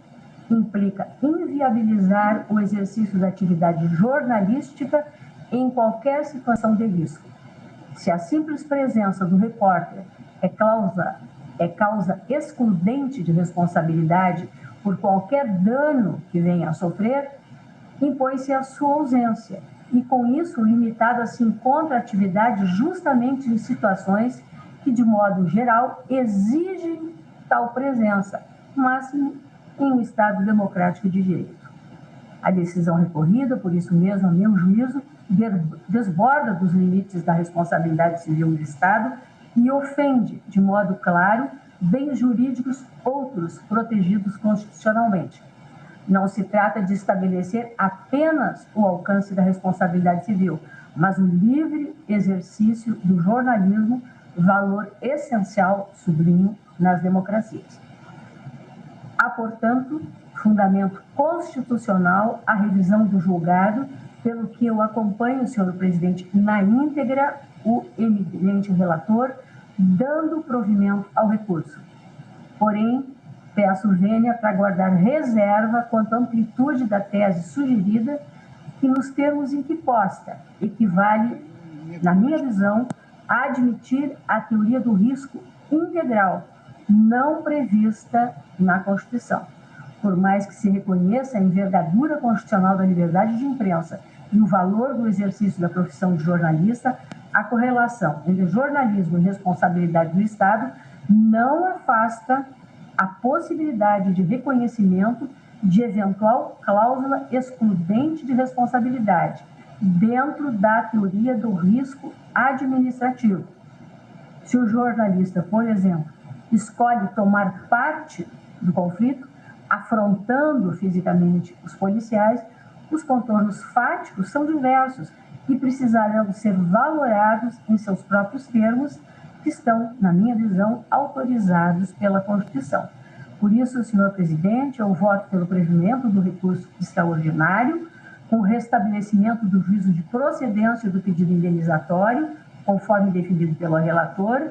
implica inviabilizar o exercício da atividade jornalística em qualquer situação de risco. Se a simples presença do repórter é causa excludente de responsabilidade por qualquer dano que venha a sofrer, impõe-se a sua ausência e, com isso, limitada se encontra a atividade justamente em situações que, de modo geral, exigem tal presença, mas em um Estado democrático de direito. A decisão recorrida, por isso mesmo, a meu juízo, desborda dos limites da responsabilidade civil do Estado e ofende, de modo claro, bens jurídicos outros protegidos constitucionalmente. Não se trata de estabelecer apenas o alcance da responsabilidade civil, mas o livre exercício do jornalismo, valor essencial, sublinho, nas democracias. Há, portanto, fundamento constitucional a revisão do julgado, pelo que eu acompanho, senhor presidente, na íntegra, o eminente relator, dando provimento ao recurso. Porém, peço vênia para guardar reserva quanto à amplitude da tese sugerida, que nos termos em que posta equivale, na minha visão, a admitir a teoria do risco integral, não prevista na Constituição. Por mais que se reconheça a envergadura constitucional da liberdade de imprensa e o valor do exercício da profissão de jornalista, a correlação entre jornalismo e responsabilidade do Estado não afasta a possibilidade de reconhecimento de eventual cláusula excludente de responsabilidade dentro da teoria do risco administrativo. Se o jornalista, por exemplo, escolhe tomar parte do conflito, afrontando fisicamente os policiais, os contornos fáticos são diversos e precisarão ser valorados em seus próprios termos, que estão, na minha visão, autorizados pela Constituição. Por isso, senhor presidente, eu voto pelo provimento do recurso extraordinário, com o restabelecimento do juízo de procedência do pedido indenizatório, conforme definido pelo relator,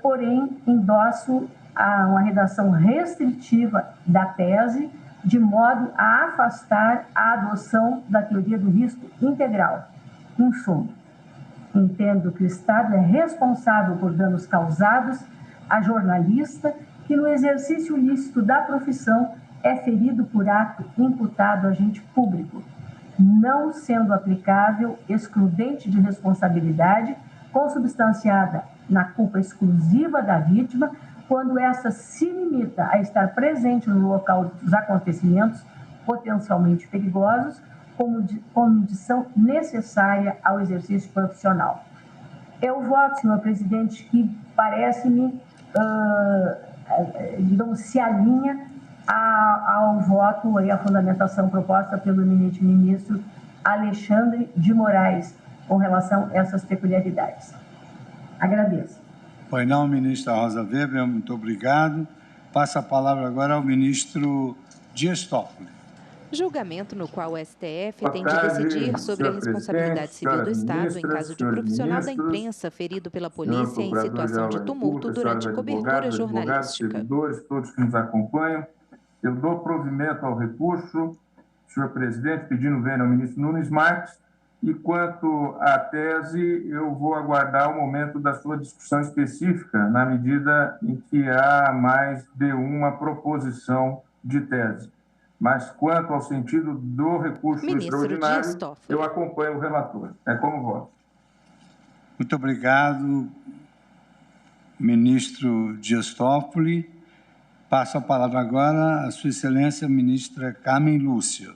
porém, endosso uma redação restritiva da tese, de modo a afastar a adoção da teoria do risco integral. Em suma, entendo que o Estado é responsável por danos causados a jornalista que, no exercício lícito da profissão, é ferido por ato imputado a agente público, não sendo aplicável excludente de responsabilidade consubstanciada na culpa exclusiva da vítima, quando essa se limita a estar presente no local dos acontecimentos potencialmente perigosos, como condição necessária ao exercício profissional. Eu voto, senhor presidente, que parece-me, digamos, se alinha ao voto e à fundamentação proposta pelo eminente ministro Alexandre de Moraes com relação a essas peculiaridades. Agradeço. Pois não, ministra Rosa Weber, muito obrigado. Passa a palavra agora ao ministro Dias Toffoli. Julgamento no qual o STF tem de decidir sobre a responsabilidade civil do Estado em caso de profissional da imprensa ferido pela polícia em situação de tumulto durante cobertura jornalística. Servidores, todos que nos acompanham, eu dou provimento ao recurso, senhor presidente, pedindo vênia ao ministro Nunes Marques, e quanto à tese, eu vou aguardar o momento da sua discussão específica, na medida em que há mais de uma proposição de tese. Mas, quanto ao sentido do recurso extraordinário, eu acompanho o relator. É como voto. Muito obrigado, ministro Dias Toffoli. Passo a palavra agora à sua excelência, ministra Carmen Lúcia.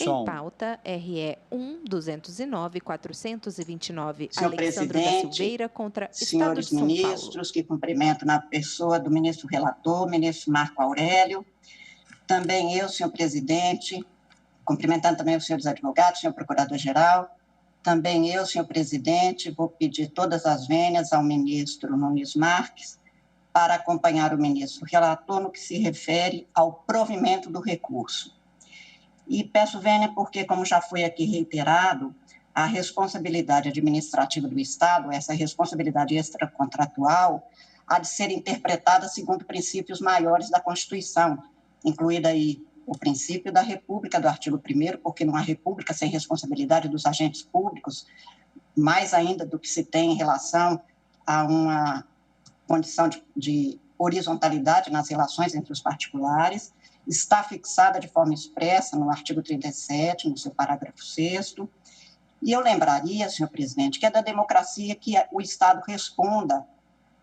Em pauta, RE 1-209-429, Alexandra da Silveira contra Estado de São Paulo. Senhores ministros, que cumprimento na pessoa do ministro relator, ministro Marco Aurélio, também eu, senhor presidente, cumprimentando também os senhores advogados, senhor procurador-geral, também eu, senhor presidente, vou pedir todas as vênias ao ministro Nunes Marques para acompanhar o ministro relator no que se refere ao provimento do recurso. E peço vênia porque, como já foi aqui reiterado, a responsabilidade administrativa do Estado, essa responsabilidade extracontratual, há de ser interpretada segundo princípios maiores da Constituição, incluída aí o princípio da República, do artigo 1º, porque não há república sem responsabilidade dos agentes públicos, mais ainda do que se tem em relação a uma condição de horizontalidade nas relações entre os particulares, está fixada de forma expressa no artigo 37, no seu parágrafo 6º, e eu lembraria, senhor presidente, que é da democracia que o Estado responda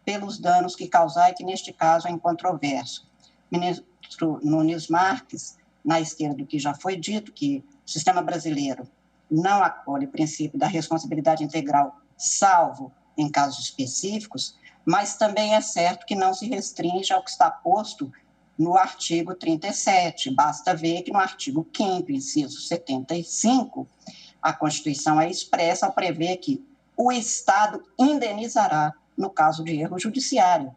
pelos danos que causar e que, neste caso, é incontroverso. O ministro Nunes Marques, na esteira do que já foi dito, que o sistema brasileiro não acolhe o princípio da responsabilidade integral, salvo em casos específicos, mas também é certo que não se restringe ao que está posto no artigo 37. Basta ver que no artigo 5º, inciso 75, a Constituição é expressa ao prever que o Estado indenizará no caso de erro judiciário.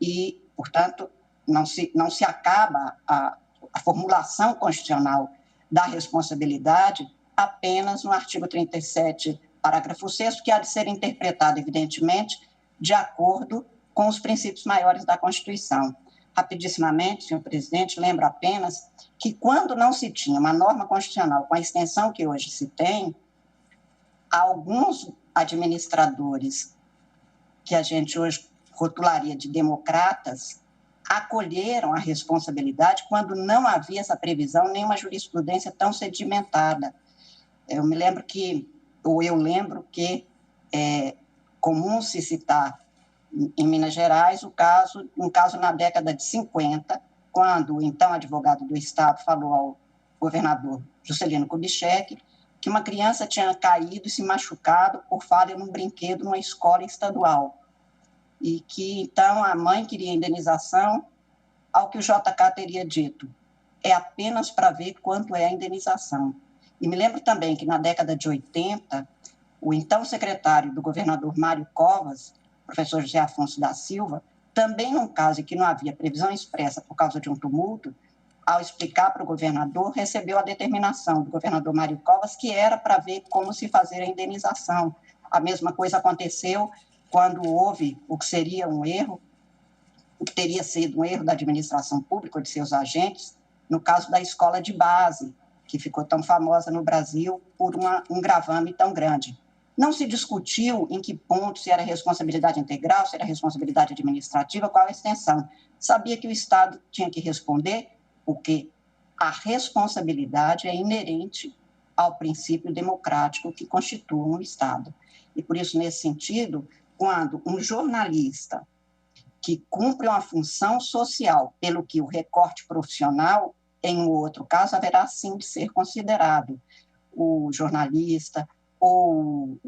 E, portanto, não se acaba a formulação constitucional da responsabilidade apenas no artigo 37, parágrafo 6º, que há de ser interpretado, evidentemente, de acordo com os princípios maiores da Constituição. Rapidissimamente, senhor presidente, lembro apenas que quando não se tinha uma norma constitucional com a extensão que hoje se tem, alguns administradores, que a gente hoje rotularia de democratas, acolheram a responsabilidade quando não havia essa previsão, nem uma jurisprudência tão sedimentada. Eu lembro que é comum se citar em Minas Gerais um caso na década de 50, quando o então advogado do Estado falou ao governador Juscelino Kubitschek que uma criança tinha caído e se machucado por falha num brinquedo numa escola estadual. E que, então, a mãe queria indenização, ao que o JK teria dito, é apenas para ver quanto é a indenização. E me lembro também que, na década de 80, o então secretário do governador Mário Covas, professor José Afonso da Silva, também num caso em que não havia previsão expressa por causa de um tumulto, ao explicar para o governador, recebeu a determinação do governador Mário Covas, que era para ver como se fazer a indenização. A mesma coisa aconteceu quando houve o que seria um erro, o que teria sido um erro da administração pública ou de seus agentes, no caso da escola de base, que ficou tão famosa no Brasil por um gravame tão grande. Não se discutiu em que ponto, se era responsabilidade integral, se era responsabilidade administrativa, qual a extensão. Sabia que o Estado tinha que responder, porque a responsabilidade é inerente ao princípio democrático que constitui um Estado. E por isso, nesse sentido, quando um jornalista que cumpre uma função social pelo que o recorte profissional, em um outro caso, haverá sim de ser considerado o jornalista ou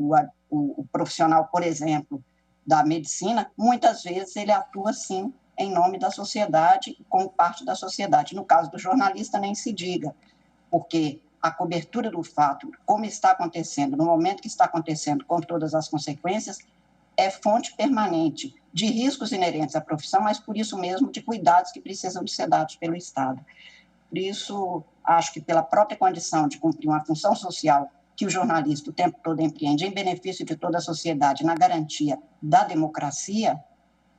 o profissional, por exemplo, da medicina, muitas vezes ele atua sim em nome da sociedade, como parte da sociedade. No caso do jornalista, nem se diga, porque a cobertura do fato, como está acontecendo, no momento que está acontecendo, com todas as consequências, é fonte permanente de riscos inerentes à profissão, mas por isso mesmo de cuidados que precisam de ser dados pelo Estado. Por isso, acho que pela própria condição de cumprir uma função social que o jornalista o tempo todo empreende em benefício de toda a sociedade, na garantia da democracia,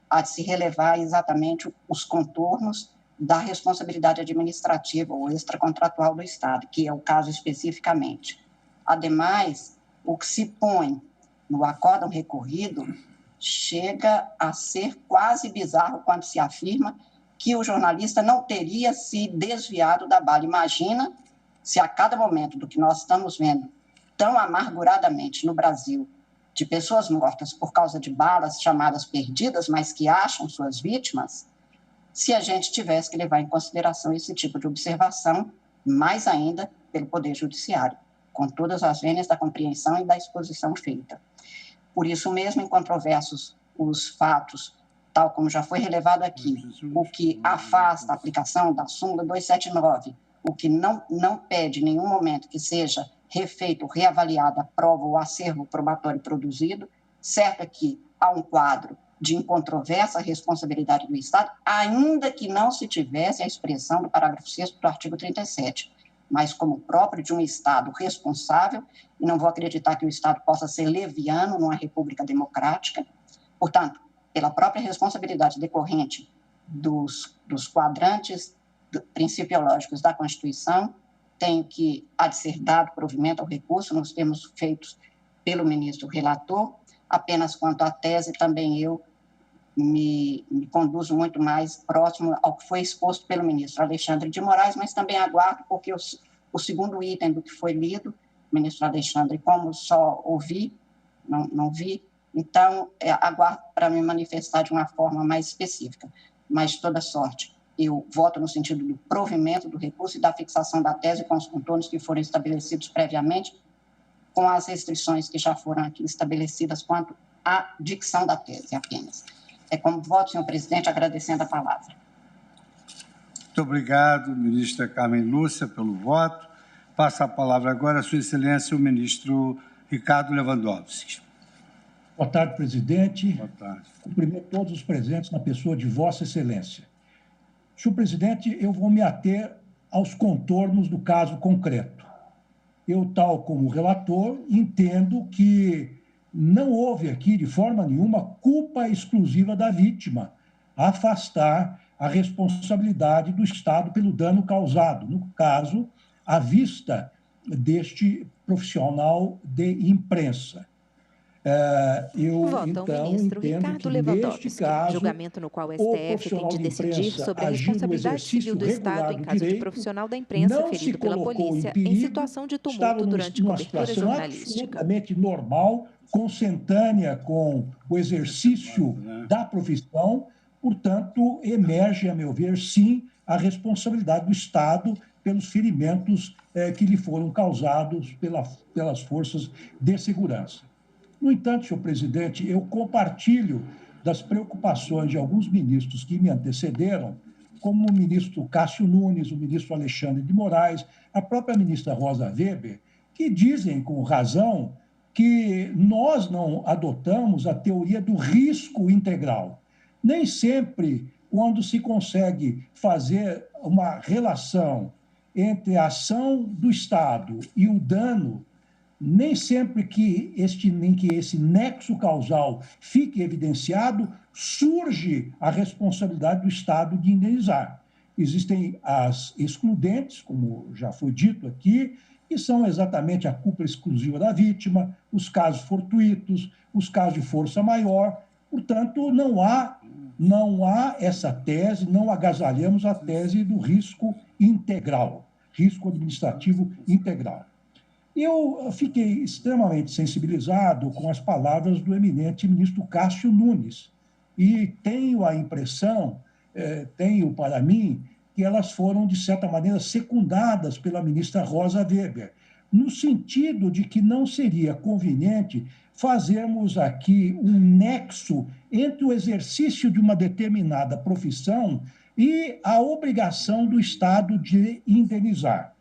há de se relevar exatamente os contornos da responsabilidade administrativa ou extracontratual do Estado, que é o caso especificamente. Ademais, o que se põe no acórdão recorrido chega a ser quase bizarro quando se afirma que o jornalista não teria se desviado da bala. Imagina se a cada momento do que nós estamos vendo tão amarguradamente no Brasil, de pessoas mortas por causa de balas chamadas perdidas, mas que acham suas vítimas, se a gente tivesse que levar em consideração esse tipo de observação, mais ainda pelo Poder Judiciário, com todas as vênias da compreensão e da exposição feita. Por isso mesmo, incontroversos os fatos, tal como já foi relevado aqui, o que afasta a aplicação da súmula 279, o que não pede em nenhum momento que seja refeito, reavaliada a prova ou acervo probatório produzido, certo é que há um quadro de incontroversa responsabilidade do Estado, ainda que não se tivesse a expressão do parágrafo 6º do artigo 37, mas como próprio de um Estado responsável, e não vou acreditar que o Estado possa ser leviano numa república democrática. Portanto, pela própria responsabilidade decorrente dos quadrantes principiológicos da Constituição, tenho que há de ser dado provimento ao recurso nos termos feitos pelo ministro relator. Apenas quanto à tese, também eu me conduzo muito mais próximo ao que foi exposto pelo ministro Alexandre de Moraes, mas também aguardo, porque o segundo item do que foi lido, ministro Alexandre, como só ouvi, não vi, então aguardo para me manifestar de uma forma mais específica. Mas, de toda sorte, eu voto no sentido do provimento do recurso e da fixação da tese com os contornos que foram estabelecidos previamente, com as restrições que já foram aqui estabelecidas quanto à dicção da tese apenas. Como voto, senhor presidente, agradecendo a palavra. Muito obrigado, ministra Carmen Lúcia, pelo voto. Passo a palavra agora à sua excelência, o ministro Ricardo Lewandowski. Boa tarde, presidente. Boa tarde. Cumprimento todos os presentes na pessoa de vossa excelência. Senhor presidente, eu vou me ater aos contornos do caso concreto. Eu, tal como relator, entendo que não houve aqui, de forma nenhuma, culpa exclusiva da vítima a afastar a responsabilidade do Estado pelo dano causado, no caso, à vista deste profissional de imprensa. Vota o ministro Ricardo Lewandowski, julgamento no qual o STF tem de decidir sobre a responsabilidade civil do Estado em caso de profissional da imprensa ferido pela polícia em situação de tumulto durante cobertura jornalística. Absolutamente normal, consentânea com o exercício da profissão, portanto, emerge, a meu ver, sim, a responsabilidade do Estado pelos ferimentos que lhe foram causados pelas forças de segurança. No entanto, senhor presidente, eu compartilho das preocupações de alguns ministros que me antecederam, como o ministro Cássio Nunes, o ministro Alexandre de Moraes, a própria ministra Rosa Weber, que dizem com razão que nós não adotamos a teoria do risco integral. Nem sempre, quando se consegue fazer uma relação entre a ação do Estado e o dano, nem sempre que esse nexo causal fique evidenciado, surge a responsabilidade do Estado de indenizar. Existem as excludentes, como já foi dito aqui, que são exatamente a culpa exclusiva da vítima, os casos fortuitos, os casos de força maior. Portanto, não há essa tese, não agasalhamos a tese do risco integral, risco administrativo integral. Eu fiquei extremamente sensibilizado com as palavras do eminente ministro Cássio Nunes e tenho a impressão, tenho para mim, que elas foram, de certa maneira, secundadas pela ministra Rosa Weber, no sentido de que não seria conveniente fazermos aqui um nexo entre o exercício de uma determinada profissão e a obrigação do Estado de indenizar.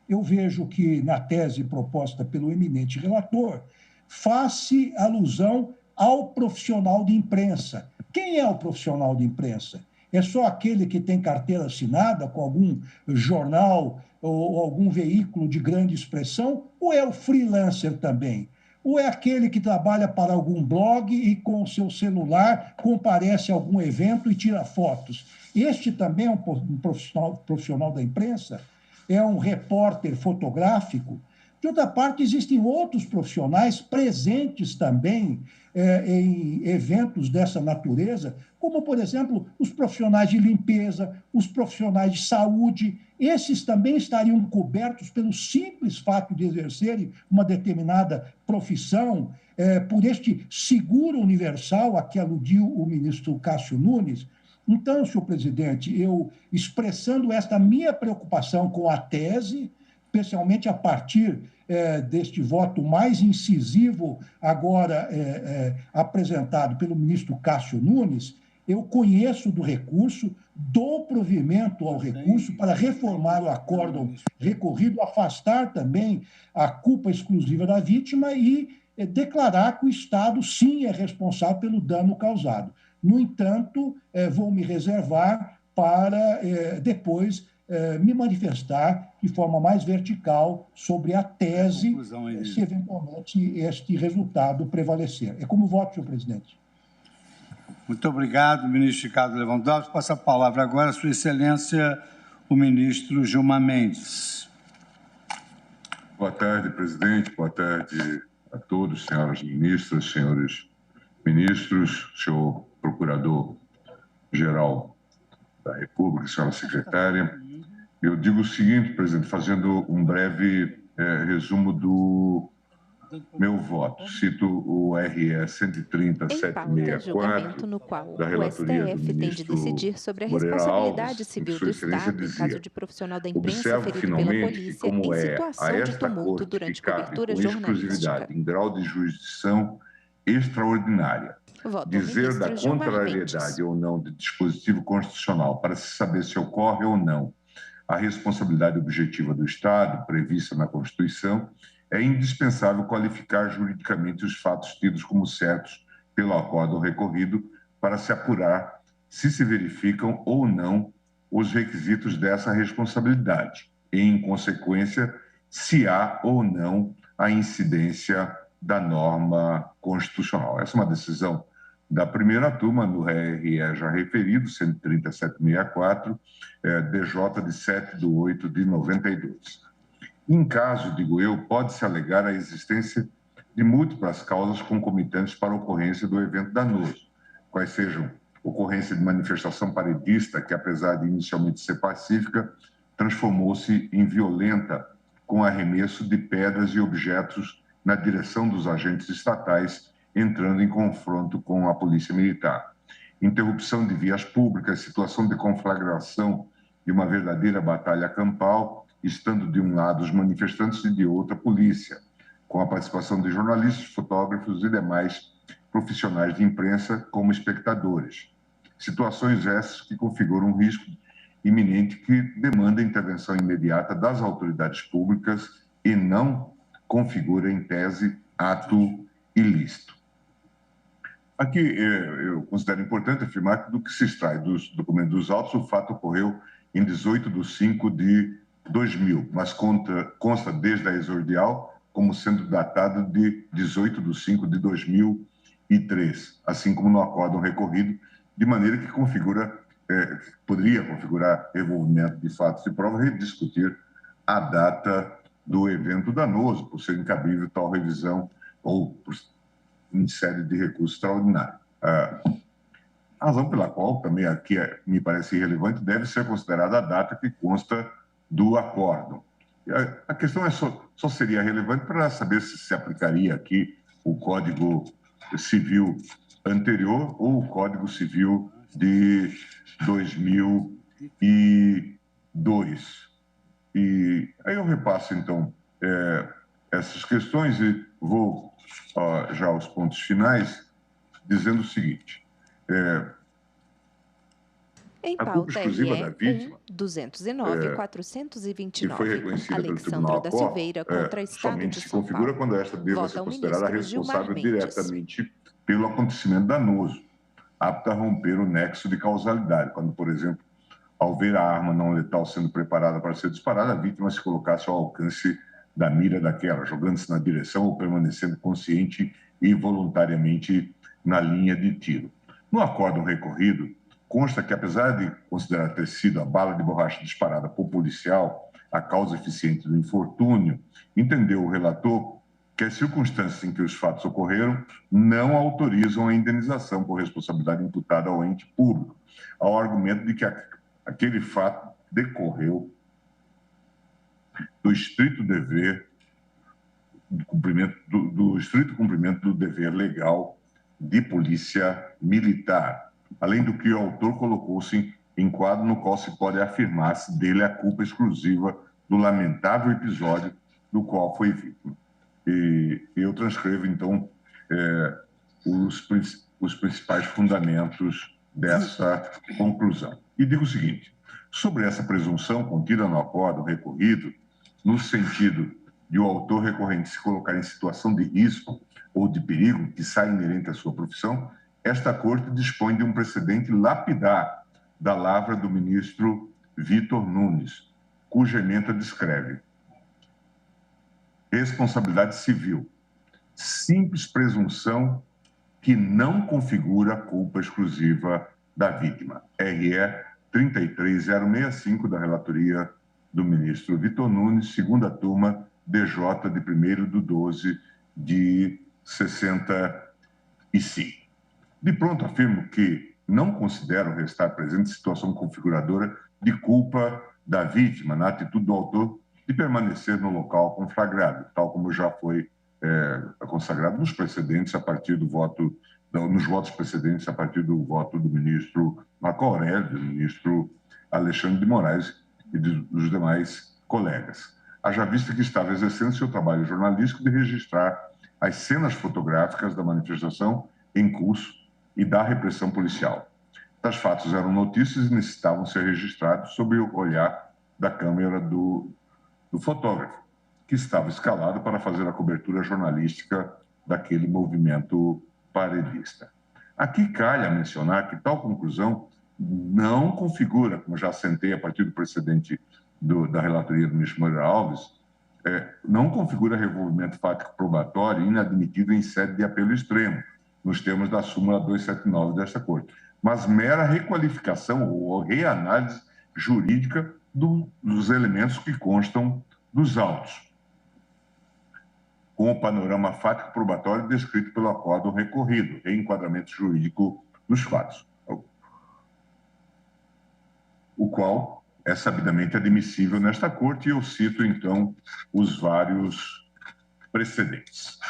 Eu vejo que, na tese proposta pelo eminente relator, faz-se alusão ao profissional de imprensa. Quem é o profissional de imprensa? É só aquele que tem carteira assinada com algum jornal ou algum veículo de grande expressão? Ou é o freelancer também? Ou é aquele que trabalha para algum blog e, com o seu celular, comparece a algum evento e tira fotos? Este também é um profissional da imprensa? É um repórter fotográfico? De outra parte, existem outros profissionais presentes também em eventos dessa natureza, como, por exemplo, os profissionais de limpeza, os profissionais de saúde. Esses também estariam cobertos pelo simples fato de exercerem uma determinada profissão, por este seguro universal a que aludiu o ministro Cássio Nunes. Então, senhor presidente, eu, expressando esta minha preocupação com a tese, especialmente a partir deste voto mais incisivo agora apresentado pelo ministro Cássio Nunes, eu conheço do recurso, dou provimento ao recurso para reformar o acórdão recorrido, afastar também a culpa exclusiva da vítima e declarar que o Estado, sim, é responsável pelo dano causado. No entanto, vou me reservar para depois me manifestar de forma mais vertical sobre a tese, se eventualmente este resultado prevalecer. É como voto, senhor presidente. Muito obrigado, ministro Ricardo Lewandowski. Passa a palavra agora à sua excelência, o ministro Gilmar Mendes. Boa tarde, presidente. Boa tarde a todos, senhoras ministras, senhores ministros, senhor Procurador-Geral da República, senhora secretária, eu digo o seguinte, presidente, fazendo um breve resumo do meu voto. Cito o RE 130.764, no qual da relatoria o STF do tem de decidir sobre a responsabilidade civil do Estado em caso de profissional da imprensa ferido pela polícia em situação de tumulto durante cobertura jornalística. Em grau de jurisdição extraordinária. Dizer da contrariedade ou não de dispositivo constitucional para se saber se ocorre ou não a responsabilidade objetiva do Estado, prevista na Constituição, é indispensável qualificar juridicamente os fatos tidos como certos pelo acórdão recorrido para se apurar se se verificam ou não os requisitos dessa responsabilidade e, em consequência, se há ou não a incidência da norma constitucional. Essa é uma decisão da primeira turma no RE já referido, 130.764, DJ de 7/8/92. Em caso, digo eu, pode-se alegar a existência de múltiplas causas concomitantes para a ocorrência do evento danoso, quais sejam ocorrência de manifestação paredista, que apesar de inicialmente ser pacífica, transformou-se em violenta com arremesso de pedras e objetos na direção dos agentes estatais, entrando em confronto com a polícia militar. Interrupção de vias públicas, situação de conflagração de uma verdadeira batalha campal, estando de um lado os manifestantes e de outra a polícia, com a participação de jornalistas, fotógrafos e demais profissionais de imprensa como espectadores. Situações essas que configuram um risco iminente que demanda intervenção imediata das autoridades públicas e não configura, em tese, ato ilícito. Aqui, eu considero importante afirmar que do que se extrai dos documentos dos autos, o fato ocorreu em 18/5/2000, mas consta desde a exordial como sendo datado de 18/5/2003, assim como no acórdão recorrido, de maneira que poderia configurar envolvimento de fatos de prova e rediscutir a data do evento danoso, por ser incabível tal revisão ou em sede de recurso extraordinário. A razão pela qual, também aqui me parece irrelevante, deve ser considerada a data que consta do acórdão. A questão só seria relevante para saber se se aplicaria aqui o Código Civil anterior ou o Código Civil de 2002. E aí eu repasso, então, essas questões e vou já aos pontos finais, dizendo o seguinte. Em pauta, RE 209.429, foi reconhecida Alexandre da Silveira contra Estado de se São configura Paulo. quando esta deva ser considerada responsável Gilmar diretamente pelo acontecimento danoso, apta a romper o nexo de causalidade, quando, por exemplo, ao ver a arma não letal sendo preparada para ser disparada, a vítima se colocasse ao alcance da mira daquela, jogando-se na direção ou permanecendo consciente e voluntariamente na linha de tiro. No acórdão recorrido, consta que, apesar de considerar ter sido a bala de borracha disparada por policial a causa eficiente do infortúnio, entendeu o relator que as circunstâncias em que os fatos ocorreram não autorizam a indenização por responsabilidade imputada ao ente público, ao argumento de que aquele fato decorreu do estrito dever, do estrito cumprimento do dever legal de polícia militar, além do que o autor colocou-se em quadro no qual se pode afirmar-se dele a culpa exclusiva do lamentável episódio do qual foi vítima. E eu transcrevo, então, os principais fundamentos dessa conclusão. E digo o seguinte: sobre essa presunção contida no acórdão recorrido, no sentido de o autor recorrente se colocar em situação de risco ou de perigo que sai inerente à sua profissão, esta Corte dispõe de um precedente lapidar da lavra do ministro Vitor Nunes, cuja ementa descreve: responsabilidade civil, simples presunção que não configura culpa exclusiva da vítima. RE 33065 da relatoria do ministro Vitor Nunes, segunda turma, DJ de 1º/12/65. De pronto, afirmo que não considero restar presente situação configuradora de culpa da vítima na atitude do autor de permanecer no local conflagrado, tal como já foi consagrado nos precedentes a partir do voto, nos votos precedentes a partir do voto do ministro Marco Aurélio, do ministro Alexandre de Moraes e dos demais colegas. Haja vista que estava exercendo seu trabalho jornalístico de registrar as cenas fotográficas da manifestação em curso e da repressão policial. Tais fatos eram notícias e necessitavam ser registrados sob o olhar da câmera do fotógrafo, que estava escalado para fazer a cobertura jornalística daquele movimento paredista. Aqui calha mencionar que tal conclusão não configura, como já assentei a partir do precedente da relatoria do ministro Moreira Alves, não configura revolvimento fático probatório inadmitido em sede de apelo extremo, nos termos da súmula 279 desta Corte, mas mera requalificação ou reanálise jurídica dos elementos que constam dos autos, com o panorama fático probatório descrito pelo acórdão recorrido, reenquadramento jurídico dos fatos, o qual é sabidamente admissível nesta Corte, e eu cito, então, os vários precedentes.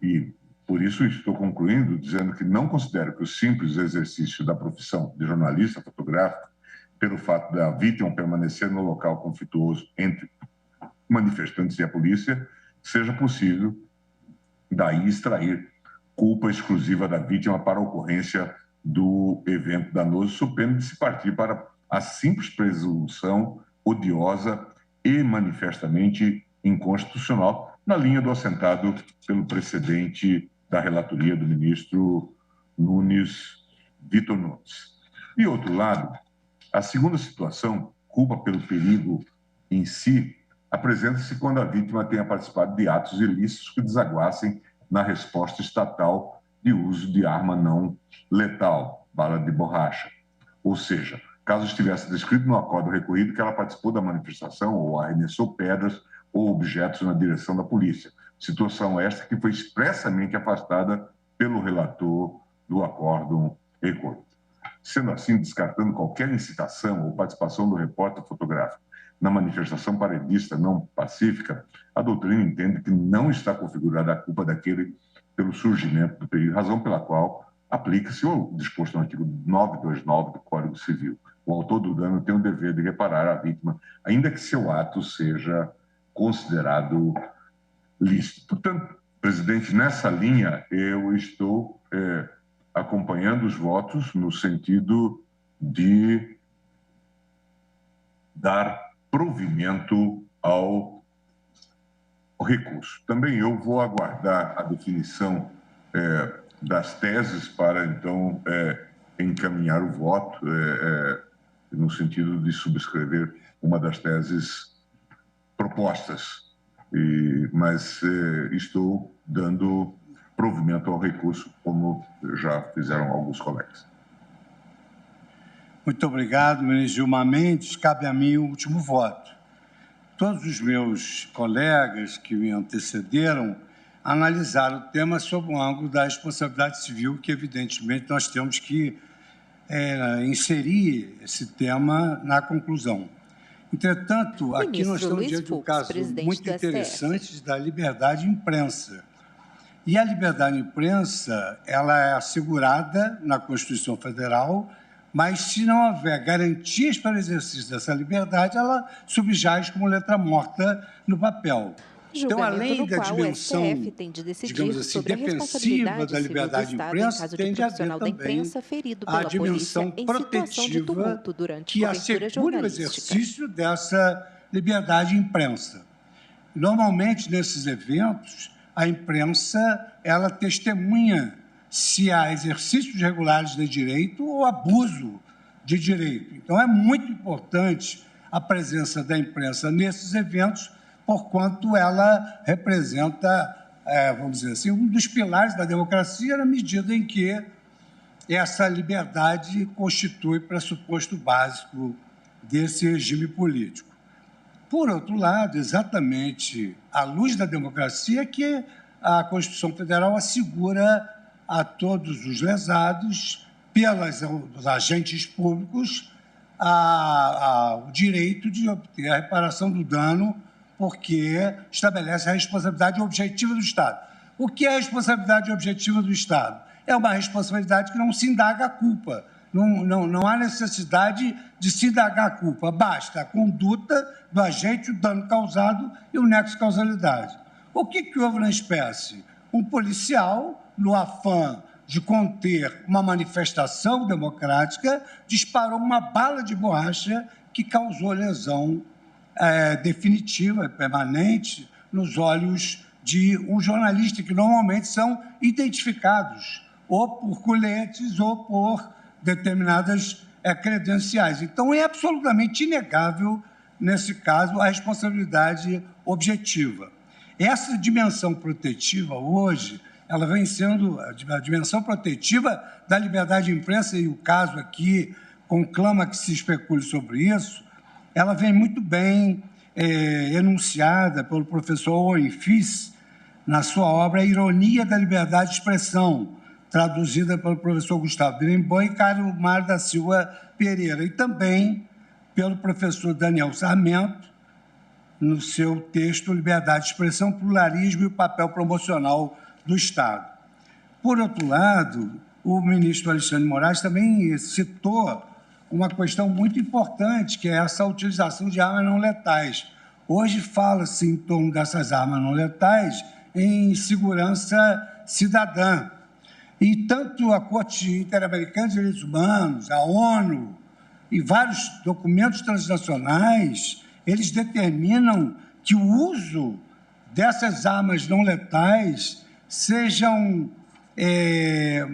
E, por isso, estou concluindo dizendo que não considero que o simples exercício da profissão de jornalista fotográfico, pelo fato da vítima permanecer no local conflituoso entre manifestantes e a polícia, seja possível daí extrair culpa exclusiva da vítima para a ocorrência do evento danoso, sob pena de se partir para a simples presunção odiosa e manifestamente inconstitucional, na linha do assentado pelo precedente da relatoria do ministro Vitor Nunes. De outro lado, a segunda situação, culpa pelo perigo em si, apresenta-se quando a vítima tenha participado de atos ilícitos que desaguassem na resposta estatal de uso de arma não letal, bala de borracha. Ou seja, caso estivesse descrito no acordo recorrido que ela participou da manifestação ou arremessou pedras ou objetos na direção da polícia. Situação esta que foi expressamente afastada pelo relator do acórdão recorrido. Sendo assim, descartando qualquer incitação ou participação do repórter fotográfico na manifestação paredista não pacífica, a doutrina entende que não está configurada a culpa daquele pelo surgimento do perigo, razão pela qual aplica-se o disposto no artigo 929 do Código Civil. O autor do dano tem o dever de reparar a vítima, ainda que seu ato seja considerado lícito. Portanto, presidente, nessa linha eu estou acompanhando os votos no sentido de dar provimento ao recurso. Também eu vou aguardar a definição das teses para, então, encaminhar o voto no sentido de subscrever uma das teses propostas. Mas estou dando provimento ao recurso, como já fizeram alguns colegas. Muito obrigado, ministro Gilmar Mendes. Cabe a mim o último voto. Todos os meus colegas que me antecederam analisaram o tema sob o ângulo da responsabilidade civil, que, evidentemente, nós temos que inserir esse tema na conclusão. Entretanto, aqui nós estamos diante de um caso muito interessante da liberdade de imprensa. E a liberdade de imprensa ela é assegurada na Constituição Federal, mas se não houver garantias para o exercício dessa liberdade, ela subjaz como letra morta no papel. Então, além da dimensão, digamos assim, defensiva da liberdade de imprensa, tem de haver também a dimensão protetiva que assegure o exercício dessa liberdade de imprensa. Normalmente, nesses eventos, a imprensa ela testemunha se há exercícios regulares de direito ou abuso de direito. Então, é muito importante a presença da imprensa nesses eventos, porquanto ela representa, vamos dizer assim, um dos pilares da democracia, na medida em que essa liberdade constitui pressuposto básico desse regime político. Por outro lado, exatamente à luz da democracia, que a Constituição Federal assegura a todos os lesados, pelos agentes públicos, o direito de obter a reparação do dano, porque estabelece a responsabilidade objetiva do Estado. O que é a responsabilidade objetiva do Estado? É uma responsabilidade que não se indaga a culpa. Não há necessidade de se indagar a culpa. Basta a conduta do agente, o dano causado e o nexo de causalidade. O que houve na espécie? Um policial, no afã de conter uma manifestação democrática, disparou uma bala de borracha que causou lesão definitiva, permanente, nos olhos de um jornalista, que normalmente são identificados ou por coletes ou por determinadas credenciais. Então, é absolutamente inegável, nesse caso, a responsabilidade objetiva. Essa dimensão protetiva, hoje, ela vem sendo a dimensão protetiva da liberdade de imprensa, e o caso aqui conclama que se especule sobre isso, ela vem muito bem enunciada pelo professor Owen Fiss na sua obra A Ironia da Liberdade de Expressão, traduzida pelo professor Gustavo Birenbaum e Carlos Mar da Silva Pereira, e também pelo professor Daniel Sarmento, no seu texto Liberdade de Expressão, Pluralismo e o Papel Promocional do Estado. Por outro lado, o ministro Alexandre de Moraes também citou uma questão muito importante, que é essa utilização de armas não letais. Hoje fala-se em torno dessas armas não letais em segurança cidadã. E tanto a Corte Interamericana de Direitos Humanos, a ONU e vários documentos transnacionais, eles determinam que o uso dessas armas não letais sejam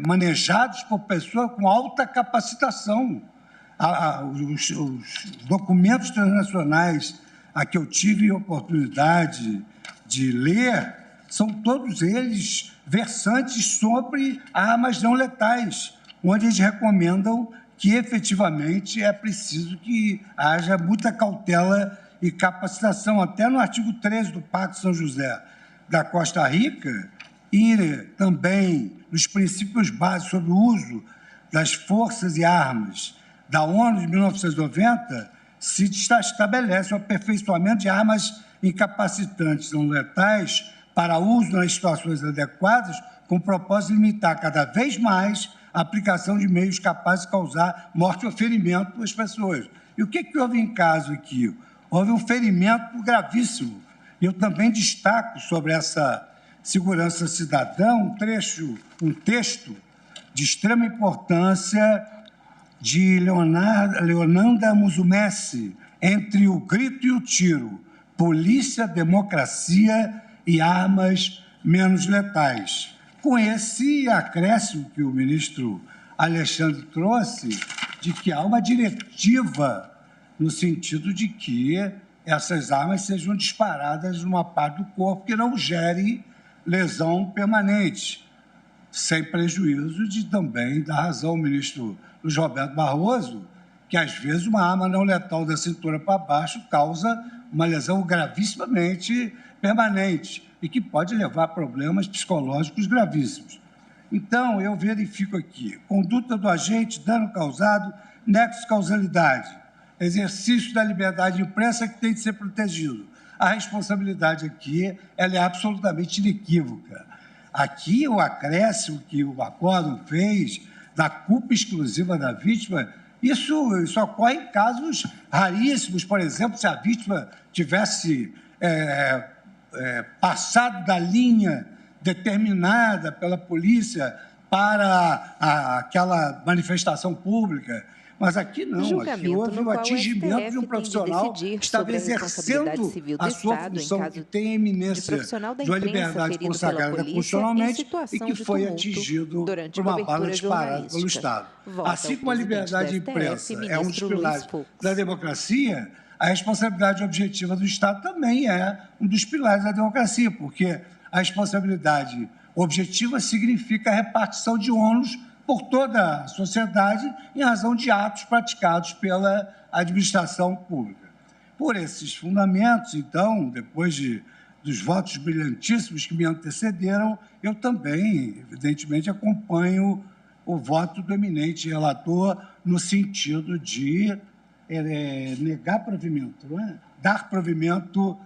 manejados por pessoas com alta capacitação. Os documentos transnacionais a que eu tive oportunidade de ler são todos eles versantes sobre armas não letais, onde eles recomendam que, efetivamente, é preciso que haja muita cautela e capacitação. Até no artigo 13 do Pacto São José da Costa Rica e também nos princípios básicos sobre o uso das forças e armas da ONU de 1990, se estabelece o aperfeiçoamento de armas incapacitantes não letais para uso nas situações adequadas, com o propósito de limitar cada vez mais a aplicação de meios capazes de causar morte ou ferimento às pessoas. E o que houve em caso aqui? Houve um ferimento gravíssimo. Eu também destaco sobre essa segurança cidadã um texto de extrema importância de Leonanda Musumeci, Entre o Grito e o Tiro, Polícia, Democracia e Armas Menos Letais. Com esse acréscimo que o ministro Alexandre trouxe, de que há uma diretiva no sentido de que essas armas sejam disparadas numa parte do corpo que não gere lesão permanente, sem prejuízo também da razão ao ministro Luiz Roberto Barroso, que às vezes uma arma não letal da cintura para baixo causa uma lesão gravissimamente permanente e que pode levar a problemas psicológicos gravíssimos. Então, eu verifico aqui, conduta do agente, dano causado, nexo de causalidade, exercício da liberdade de imprensa que tem de ser protegido. A responsabilidade aqui ela é absolutamente inequívoca. Aqui, o acréscimo que o acórdão fez da culpa exclusiva da vítima, isso ocorre em casos raríssimos. Por exemplo, se a vítima tivesse passado da linha determinada pela polícia para aquela manifestação pública. Mas aqui não, aqui houve o atingimento de um profissional que estava exercendo a sua função, que tem eminência de uma liberdade consagrada constitucionalmente e que foi atingido por uma bala disparada pelo Estado. Assim como a liberdade de imprensa é um dos pilares da democracia, a responsabilidade objetiva do Estado também é um dos pilares da democracia, porque a responsabilidade objetiva significa a repartição de ônus por toda a sociedade em razão de atos praticados pela administração pública. Por esses fundamentos, então, depois dos votos brilhantíssimos que me antecederam, eu também, evidentemente, acompanho o voto do eminente relator no sentido de negar provimento, não é? Dar provimento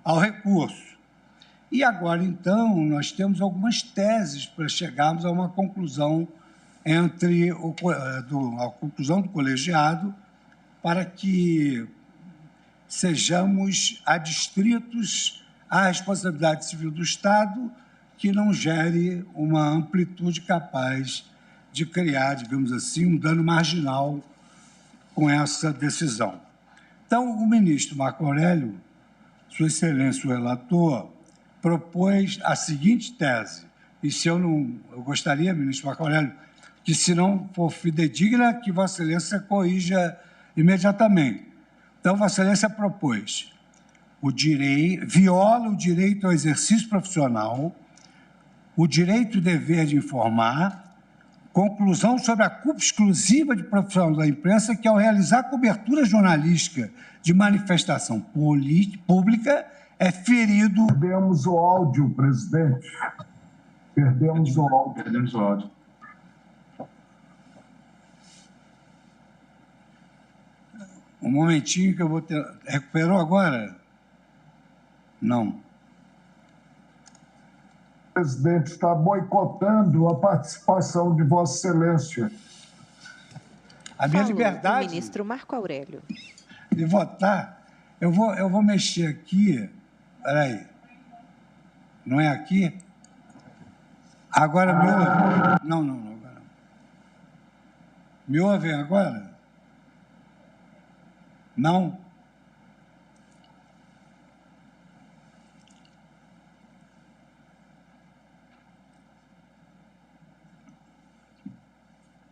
ao recurso. E agora, então, nós temos algumas teses para chegarmos a uma conclusão a conclusão do colegiado para que sejamos adstritos à responsabilidade civil do Estado que não gere uma amplitude capaz de criar, digamos assim, um dano marginal com essa decisão. Então, o ministro Marco Aurélio, Sua Excelência, o relator, propôs a seguinte tese, e eu gostaria, ministro Marco Aurélio, que se não for fidedigna, que Vossa Excelência corrija imediatamente. Então, Vossa Excelência propôs viola o direito ao exercício profissional, o direito e dever de informar, conclusão sobre a culpa exclusiva de profissional da imprensa que, ao realizar cobertura jornalística de manifestação pública, é ferido... Perdemos o áudio, presidente. Perdemos o áudio. Um momentinho que eu vou ter... Recuperou agora? Não. O presidente está boicotando a participação de Vossa Excelência. A minha liberdade... O ministro Marco Aurélio. De votar, eu vou mexer aqui... Espera aí. Não é aqui? Agora me ouve? Não, agora não. Me ouvem agora? Não?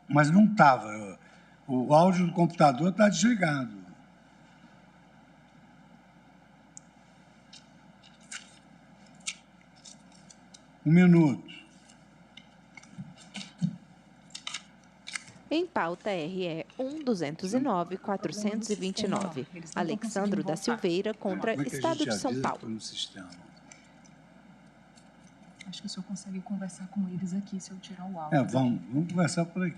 Mas não estava. O áudio do computador está desligado. Um minuto. Em pauta RE 1.209.429, Alexandro da Silveira contra Estado de São Paulo. Acho que o senhor consegue conversar com eles aqui, se eu tirar o áudio. Vamos conversar por aqui.